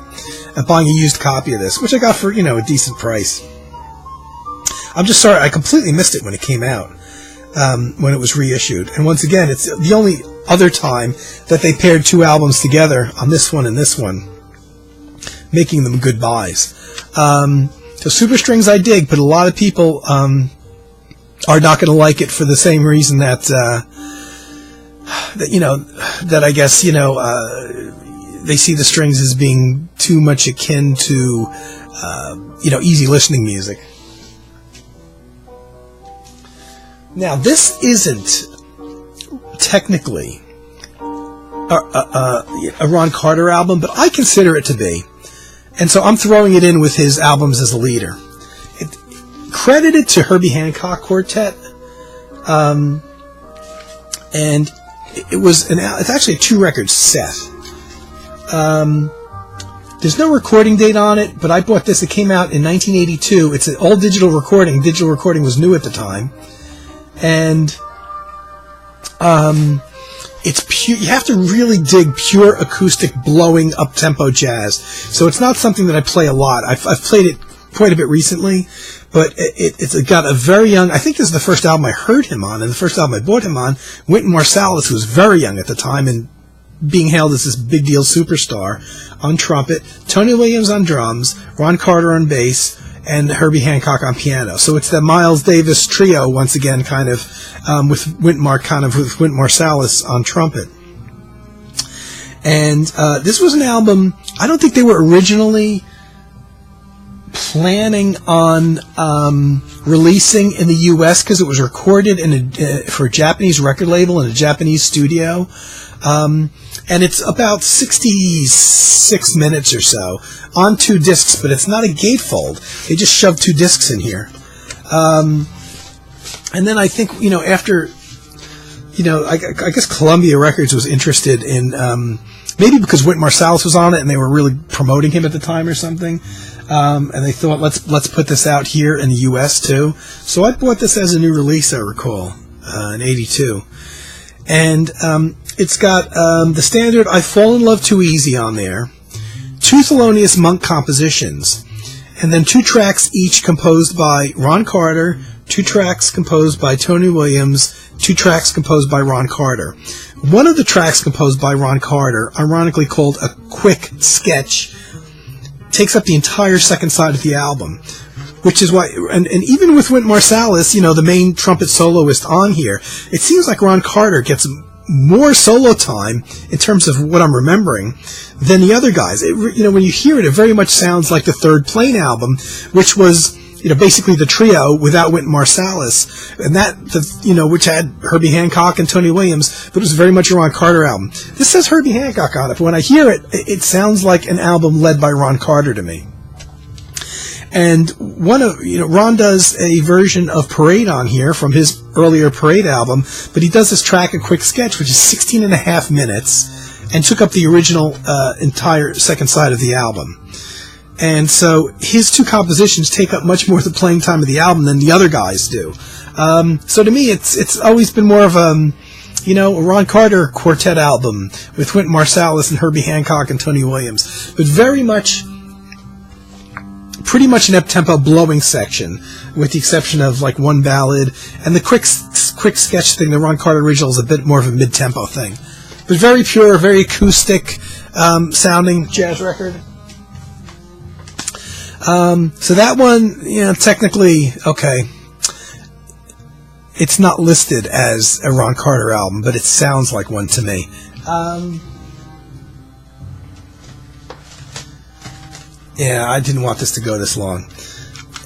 I'm buying a used copy of this, which I got for, a decent price. I'm just sorry, I completely missed it when it came out, when it was reissued. And once again, it's the only other time that they paired two albums together on this one and this one, making them good buys. So Super Strings I dig, but a lot of people are not going to like it for the same reason that I guess, they see the Strings as being too much akin to, easy listening music. Now, this isn't technically a Ron Carter album, but I consider it to be. And so I'm throwing it in with his albums as a leader. Credited to Herbie Hancock Quartet. And it's actually a 2-record set. There's no recording date on it, but I bought this. It came out in 1982. It's an all digital recording. Digital recording was new at the time. And it's pure. You have to really dig pure acoustic blowing up-tempo jazz. So it's not something that I play a lot. I've played it quite a bit recently, but it's got a very young. I think this is the first album I heard him on, and the first album I bought him on. Wynton Marsalis, who was very young at the time and being hailed as this big deal superstar, on trumpet, Tony Williams on drums, Ron Carter on bass, and Herbie Hancock on piano. So it's the Miles Davis trio once again, kind of with Wynton Marsalis on trumpet. And this was an album. I don't think they were originally planning on releasing in the U.S. because it was recorded for a Japanese record label in a Japanese studio. And it's about 66 minutes or so on 2 discs, but it's not a gatefold. They just shoved 2 discs in here. And then I think, after, I guess Columbia Records was interested in, maybe because Wynton Marsalis was on it and they were really promoting him at the time or something. And they thought, let's put this out here in the U.S. too. So I bought this as a new release, I recall, in 82. And it's got the standard I Fall in Love Too Easy on there, 2 Thelonious Monk compositions, and then 2 tracks each composed by Ron Carter, 2 tracks composed by Tony Williams, 2 tracks composed by Ron Carter. One of the tracks composed by Ron Carter, ironically called A Quick Sketch, takes up the entire second side of the album, which is why, and even with Wynton Marsalis, the main trumpet soloist on here, it seems like Ron Carter gets more solo time in terms of what I'm remembering than the other guys. When you hear it, it very much sounds like the Third Plane album, which was, basically the trio without Wynton Marsalis, and which had Herbie Hancock and Tony Williams, but it was very much a Ron Carter album. This says Herbie Hancock on it, but when I hear it, it sounds like an album led by Ron Carter to me. And Ron does a version of Parade on here from his earlier Parade album, but he does this track, A Quick Sketch, which is 16 and a half minutes, and took up the original entire second side of the album. And so his 2 compositions take up much more of the playing time of the album than the other guys do. So to me, it's always been more of a Ron Carter quartet album with Wynton Marsalis and Herbie Hancock and Tony Williams, but pretty much an up-tempo blowing section, with the exception of like one ballad, and the quick sketch thing. The Ron Carter original is a bit more of a mid-tempo thing, but very pure, very acoustic sounding jazz record. So that one, technically, okay, it's not listed as a Ron Carter album, but it sounds like one to me. Yeah, I didn't want this to go this long.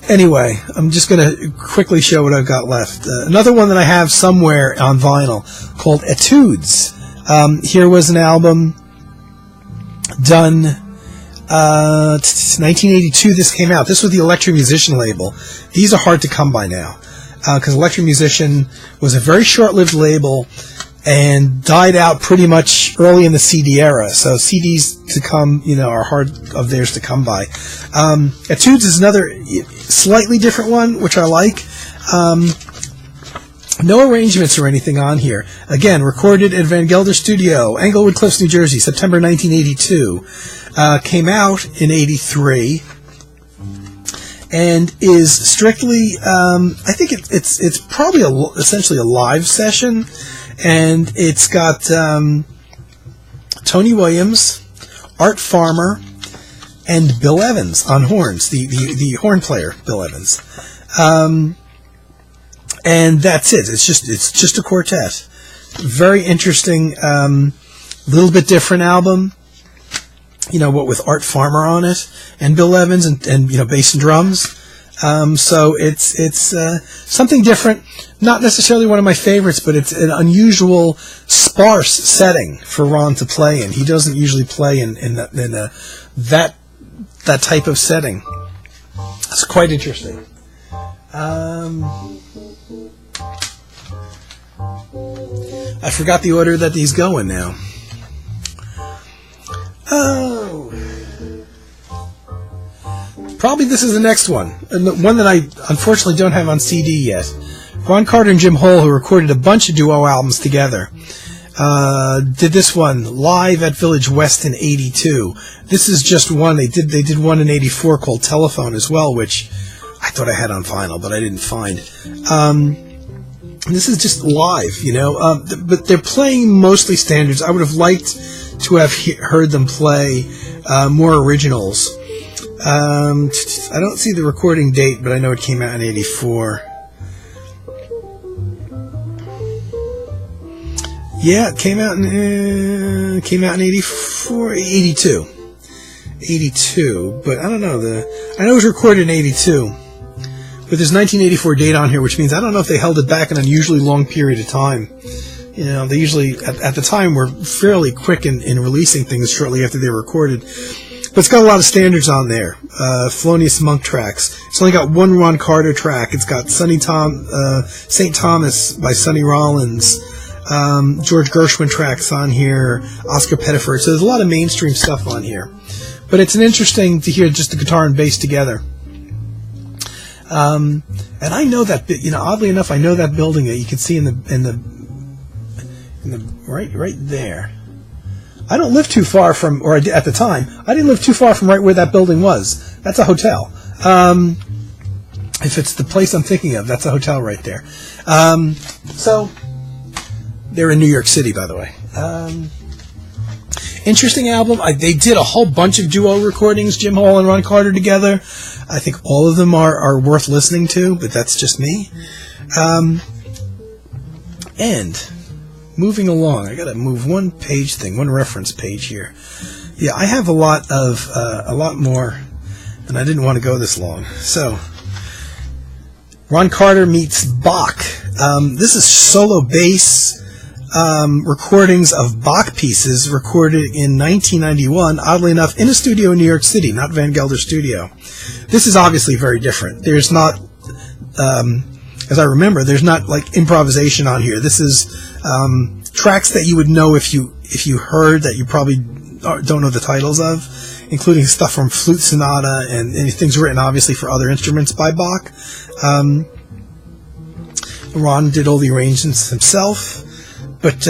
Anyway, I'm just going to quickly show what I've got left. Another one that I have somewhere on vinyl called Etudes. Here was an album done 1982. This came out. This was the Electric Musician label. These are hard to come by now because Electric Musician was a very short-lived label and died out pretty much early in the CD era. So CDs to come, are hard of theirs to come by. Etudes is another slightly different one, which I like. No arrangements or anything on here. Again, recorded at Van Gelder Studio, Englewood Cliffs, New Jersey, September 1982. Came out in 83. And is strictly, I think it's probably essentially a live session. And it's got Tony Williams, Art Farmer, and Bill Evans on horns, the horn player, Bill Evans. And that's it. It's just a quartet. Very interesting, little bit different album. What with Art Farmer on it and Bill Evans and bass and drums. So it's something different. Not necessarily one of my favorites, but it's an unusual, sparse setting for Ron to play in. He doesn't usually play in that type of setting. It's quite interesting. I forgot the order that these go in now. Oh. Probably this is the next one. And the one that I unfortunately don't have on CD yet. Ron Carter and Jim Hall, who recorded a bunch of duo albums together, did this one live at Village West in 82. This is just one. They did one in 84 called Telephone as well, which I thought I had on vinyl, but I didn't find. This is just live, but they're playing mostly standards. I would have liked to have heard them play more originals. I don't see the recording date, but I know it came out in 84. Yeah, it came out in 84, 82. 82, but I don't know. I know it was recorded in 82. But there's 1984 date on here, which means I don't know if they held it back an unusually long period of time. They usually, at the time, were fairly quick in releasing things shortly after they were recorded. But it's got a lot of standards on there. Thelonious Monk tracks. It's only got one Ron Carter track. It's got St. Thomas by Sonny Rollins. George Gershwin tracks on here. Oscar Pettiford. So there's a lot of mainstream stuff on here. But it's interesting to hear just the guitar and bass together. And I know that, oddly enough, I know that building that you can see in the right there. I don't live too far from, or at the time, I didn't live too far from right where that building was. That's a hotel. If it's the place I'm thinking of, that's a hotel right there. So, they're in New York City, by the way. Interesting album. They did a whole bunch of duo recordings, Jim Hall and Ron Carter together. I think all of them are worth listening to, but that's just me. And moving along, I got to move one reference page here. Yeah, I have a lot more, and I didn't want to go this long. So, Ron Carter meets Bach. This is solo bass recordings of Bach pieces recorded in 1991, oddly enough, in a studio in New York City, not Van Gelder Studio. This is obviously very different. There's not, as I remember, there's not like improvisation on here. This is tracks that you would know if you heard that you probably don't know the titles of, including stuff from Flute Sonata and things written obviously for other instruments by Bach. Ron did all the arrangements himself. But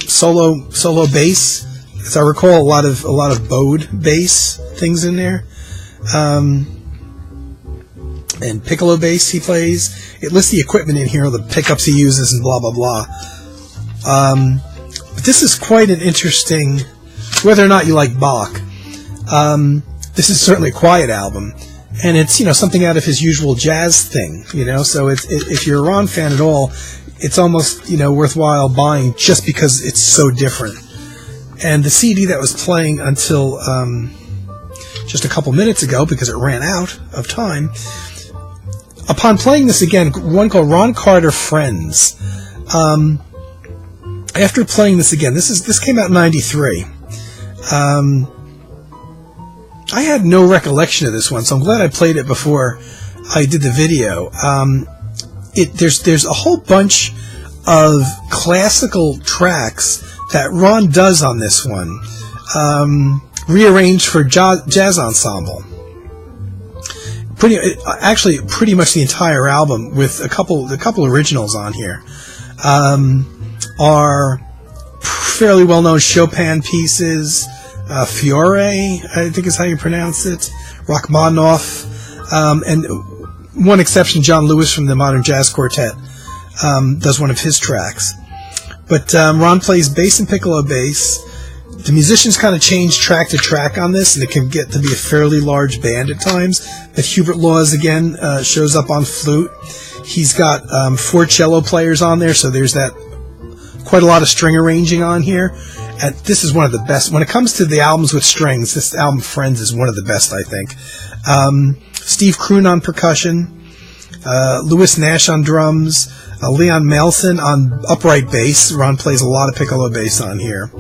solo bass, as I recall, a lot of bowed bass things in there, and piccolo bass he plays. It lists the equipment in here, the pickups he uses, and blah blah blah. But this is quite an interesting. Whether or not you like Bach, this is certainly a quiet album, and it's something out of his usual jazz thing. So if you're a Ron fan at all, it's almost, worthwhile buying just because it's so different. And the CD that was playing until just a couple minutes ago, because it ran out of time, upon playing this again, one called Ron Carter Friends, after playing this again, this came out in 93. I had no recollection of this one, so I'm glad I played it before I did the video. There's a whole bunch of classical tracks that Ron does on this one, rearranged for jazz ensemble. pretty much the entire album with a couple originals on here, are fairly well-known Chopin pieces. Fiore, I think is how you pronounce it. Rachmaninoff, and one exception, John Lewis from the Modern Jazz Quartet does one of his tracks. But Ron plays bass and piccolo bass. The musicians kind of change track to track on this, and it can get to be a fairly large band at times. But Hubert Laws, again, shows up on flute. He's got 4 cello players on there, so there's that quite a lot of string arranging on here. And this is one of the best. When it comes to the albums with strings, this album, Friends, is one of the best, I think. Steve Kroon on percussion, Louis Nash on drums, Leon Melson on upright bass. Ron plays a lot of piccolo bass on here.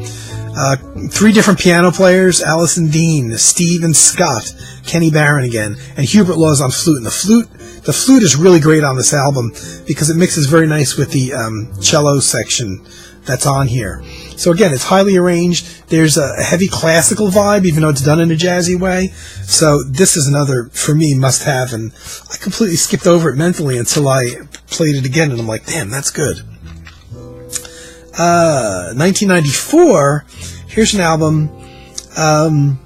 3 different piano players, Allison Dean, Steve and Scott, Kenny Barron again, and Hubert Laws on flute. And the flute is really great on this album because it mixes very nice with the cello section that's on here. So again, it's highly arranged. There's a heavy classical vibe, even though it's done in a jazzy way. So this is another, for me, must-have, and I completely skipped over it mentally until I played it again, and I'm like, damn, that's good. 1994, here's an album that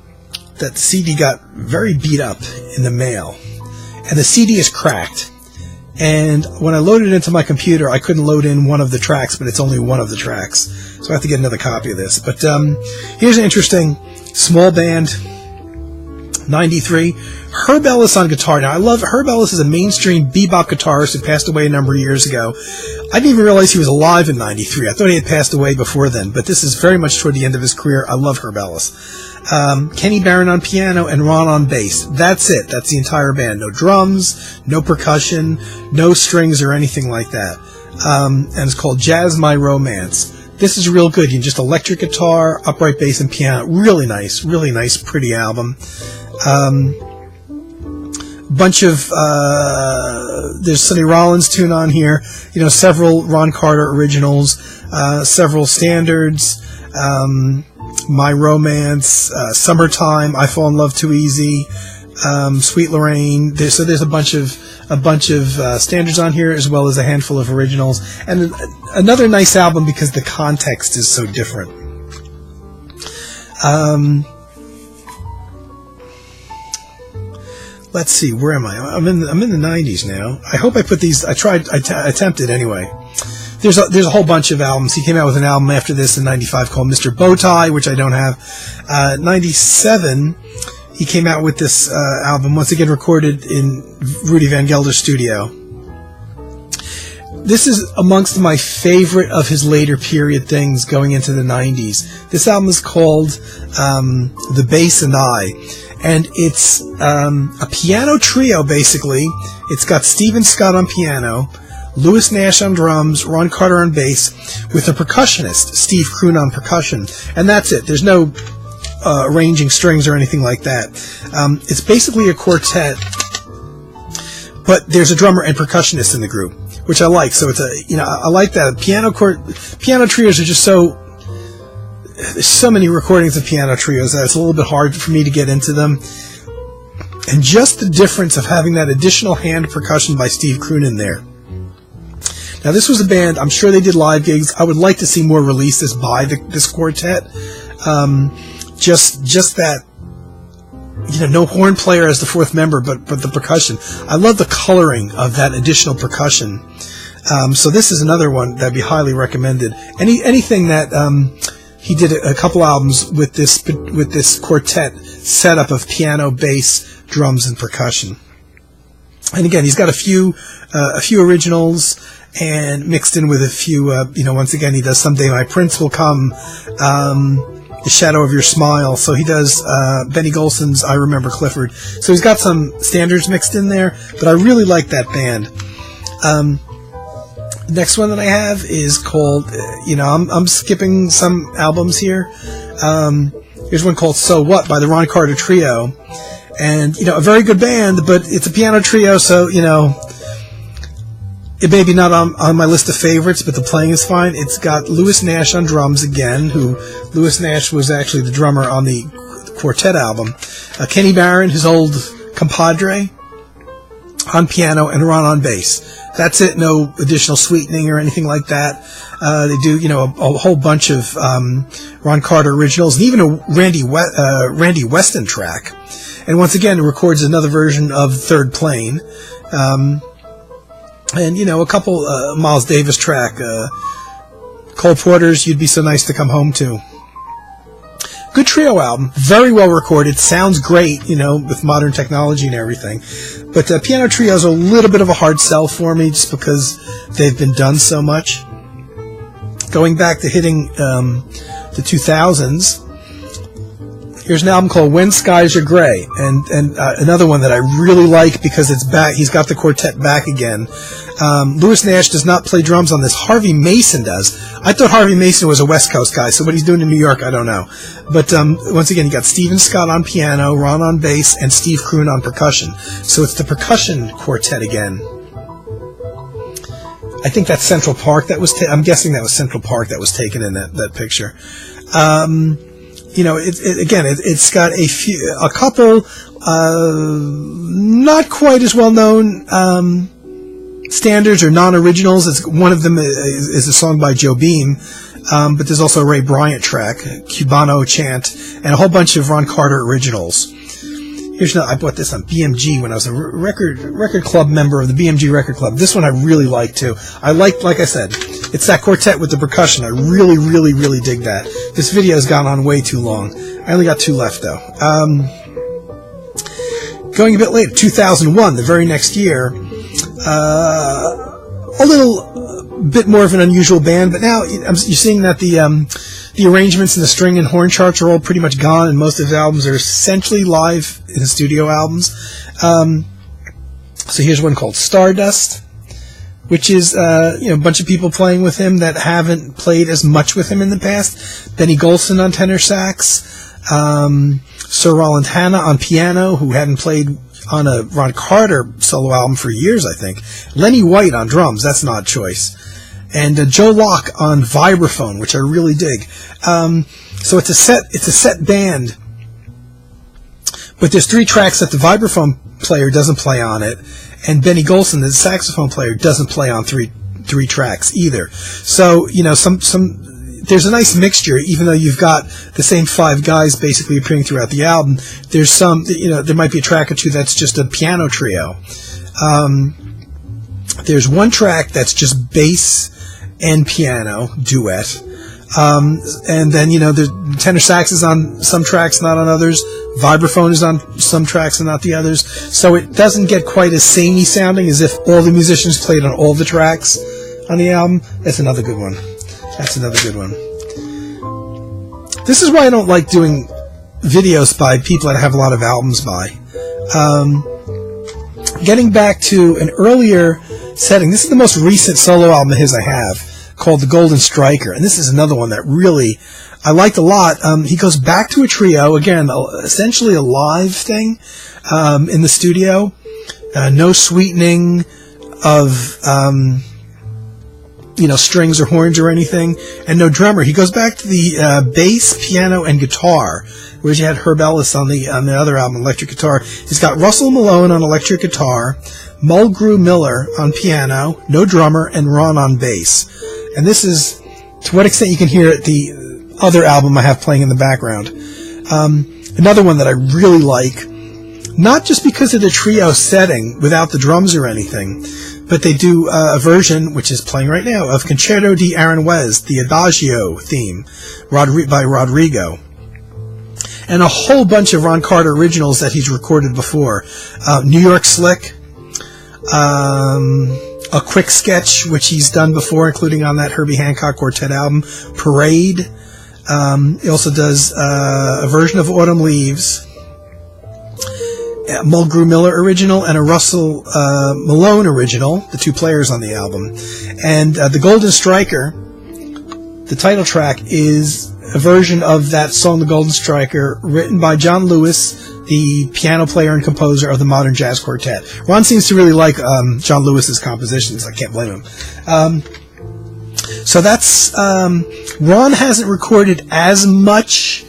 the CD got very beat up in the mail, and the CD is cracked. And when I loaded it into my computer, I couldn't load in one of the tracks, but it's only one of the tracks. So I have to get another copy of this. But here's an interesting small band, 93. Herb Ellis on guitar. Now, I love Herb Ellis is a mainstream bebop guitarist who passed away a number of years ago. I didn't even realize he was alive in 93. I thought he had passed away before then, but this is very much toward the end of his career. I love Herb Ellis. Kenny Barron on piano and Ron on bass. That's it. That's the entire band. No drums, no percussion, no strings or anything like that. And it's called Jazz My Romance. This is real good. You can just electric guitar, upright bass, and piano. Really nice, pretty album. Bunch of there's Sonny Rollins tune on here. You know, several Ron Carter originals, several standards. My Romance, Summertime, I Fall in Love Too Easy, Sweet Lorraine. There's a bunch of standards on here, as well as a handful of originals, and another nice album because the context is so different. Let's see, where am I? I'm in the 90s now. I hope I put these. I attempted anyway. There's a whole bunch of albums. He came out with an album after this in 95 called Mr. Bowtie, which I don't have. 97, he came out with this album, once again recorded in Rudy Van Gelder's studio. This is amongst my favorite of his later period things going into the 90s. This album is called The Bass and I, and it's a piano trio, basically. It's got Steve Scott on piano, Louis Nash on drums, Ron Carter on bass, with a percussionist, Steve Kroon on percussion. And that's it. There's no arranging strings or anything like that. It's basically a quartet, but there's a drummer and percussionist in the group, which I like. So it's I like that. Piano trios are just there's so many recordings of piano trios that it's a little bit hard for me to get into them. And just the difference of having that additional hand percussion by Steve Kroon in there. Now, this was a band, I'm sure they did live gigs. I would like to see more releases by this quartet. Just that, no horn player as the fourth member, but the percussion. I love the coloring of that additional percussion. So this is another one that'd be highly recommended. Anything that he did a couple albums with this quartet setup of piano, bass, drums, and percussion. And again, he's got a few originals, and mixed in with a few, once again, he does Someday My Prince Will Come, The Shadow of Your Smile. So he does Benny Golson's I Remember Clifford. So he's got some standards mixed in there, but I really like that band. The next one that I have is called, I'm skipping some albums here. Here's one called So What by the Ron Carter Trio. And, a very good band, but it's a piano trio, so, it may be not on my list of favorites, but the playing is fine. It's got Louis Nash on drums again, Louis Nash was actually the drummer on the quartet album. Kenny Barron, his old compadre. on piano and Ron on bass. That's it. No additional sweetening or anything like that. They do, a whole bunch of Ron Carter originals, and even a Randy Weston track. And once again, it records another version of Third Plane. And, a couple Miles Davis track, Cole Porter's You'd Be So Nice to Come Home To. Good trio album, very well recorded, sounds great, with modern technology and everything. But piano trios are a little bit of a hard sell for me just because they've been done so much. Going back to hitting the 2000s, here's an album called When Skies Are Gray, and another one that I really like because it's back. He's got the quartet back again. Louis Nash does not play drums on this. Harvey Mason does. I thought Harvey Mason was a West Coast guy, so what he's doing in New York, I don't know. But once again, you got Stephen Scott on piano, Ron on bass, and Steve Kroon on percussion. So it's the percussion quartet again. I think that's Central Park. I'm guessing that was Central Park that was taken in that picture. It's got a couple not quite as well known standards or non-originals. One of them is a song by Joe Beam, but there's also a Ray Bryant track, Cubano Chant, and a whole bunch of Ron Carter originals. I bought this on BMG when I was a record club member of the BMG Record Club. This one I really like too. Like I said, it's that quartet with the percussion. I really, really, really dig that. This video has gone on way too long. I only got 2 left though. Going a bit later, 2001, the very next year, a little bit more of an unusual band, but now you're seeing that the arrangements and the string and horn charts are all pretty much gone, and most of his albums are essentially live in the studio albums. So here's one called Stardust, which is a bunch of people playing with him that haven't played as much with him in the past. Benny Golson on tenor sax, Sir Roland Hanna on piano, who hadn't played on a Ron Carter solo album for years, I think. Lenny White on drums, that's an odd choice. And Joe Locke on vibraphone, which I really dig. So it's a set band, but there's 3 tracks that the vibraphone player doesn't play on it, and Benny Golson, the saxophone player, doesn't play on three tracks either. So there's a nice mixture, even though you've got the same 5 guys basically appearing throughout the album. There's there might be a track or 2 that's just a piano trio. There's one track that's just bass and piano duet. And then, the tenor sax is on some tracks, not on others. Vibraphone is on some tracks and not the others. So it doesn't get quite as samey sounding as if all the musicians played on all the tracks on the album. That's another good one. This is why I don't like doing videos by people that I have a lot of albums by. Getting back to an earlier setting, this is the most recent solo album of his I have, called The Golden Striker, and this is another one that really I liked a lot. He goes back to a trio, again, essentially a live thing in the studio. No sweetening of strings or horns or anything, and no drummer. He goes back to the bass, piano, and guitar, whereas you had Herb Ellis on the other album, electric guitar. He's got Russell Malone on electric guitar, Mulgrew Miller on piano, no drummer, and Ron on bass. And this is, to what extent you can hear it, the other album I have playing in the background. Another one that I really like, not just because of the trio setting without the drums or anything, but they do a version, which is playing right now, of Concerto di Aranjuez, the Adagio theme by Rodrigo. And a whole bunch of Ron Carter originals that he's recorded before. New York Slick, a quick sketch, which he's done before, including on that Herbie Hancock Quartet album, Parade. He also does a version of Autumn Leaves, a Mulgrew Miller original, and a Russell Malone original, the 2 players on the album. And The Golden Striker, the title track, is a version of that song, The Golden Striker, written by John Lewis, the piano player and composer of the Modern Jazz Quartet. Ron seems to really like John Lewis's compositions. I can't blame him. So that's Ron hasn't recorded as much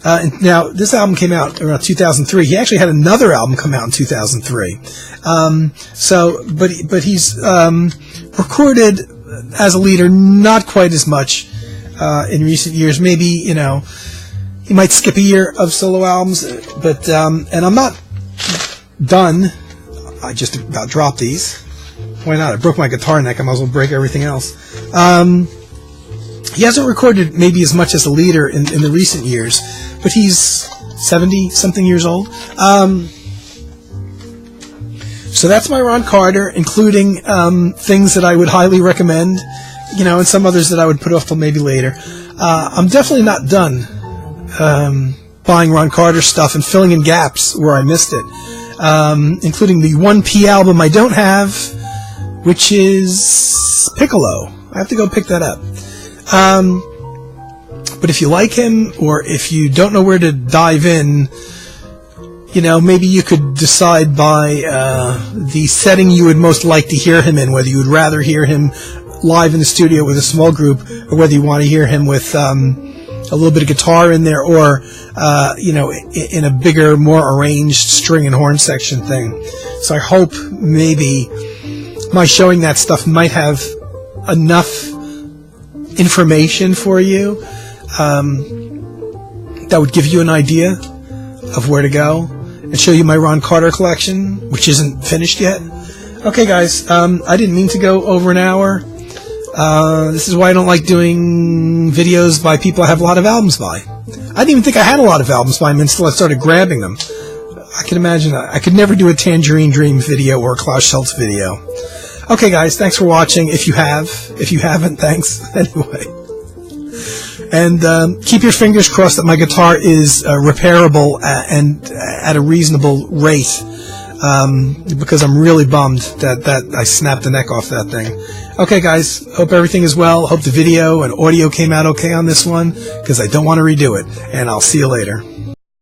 Now, this album came out around 2003. He actually had another album come out in 2003. But he's recorded as a leader not quite as much in recent years. Maybe, you know, he might skip a year of solo albums, but and I'm not done. I just about dropped these. Why not? I broke my guitar neck. I might as well break everything else. He hasn't recorded maybe as much as a leader in the recent years, but he's 70-something years old. So that's my Ron Carter, including things that I would highly recommend, you know, and some others that I would put off till maybe later. I'm definitely not done buying Ron Carter stuff and filling in gaps where I missed it, including the 1P album I don't have, which is Piccolo. I have to go pick that up. But if you like him, or if you don't know where to dive in, you know, maybe you could decide by the setting you would most like to hear him in, whether you would rather hear him live in the studio with a small group, or whether you want to hear him with a little bit of guitar in there, or you know, in a bigger, more arranged string and horn section thing. So I hope maybe my showing that stuff might have enough information for you that would give you an idea of where to go, and show you my Ron Carter collection, which isn't finished yet. Okay, guys, I didn't mean to go over an hour. This is why I don't like doing videos by people I have a lot of albums by. I didn't even think I had a lot of albums by them until I started grabbing them. I can imagine I could never do a Tangerine Dream video or a Klaus Schultz video. Okay, guys, thanks for watching. If you have. If you haven't, thanks anyway. And keep your fingers crossed that my guitar is repairable and at a reasonable rate, because I'm really bummed that I snapped the neck off that thing. Okay, guys, hope everything is well. Hope the video and audio came out okay on this one, because I don't want to redo it. And I'll see you later.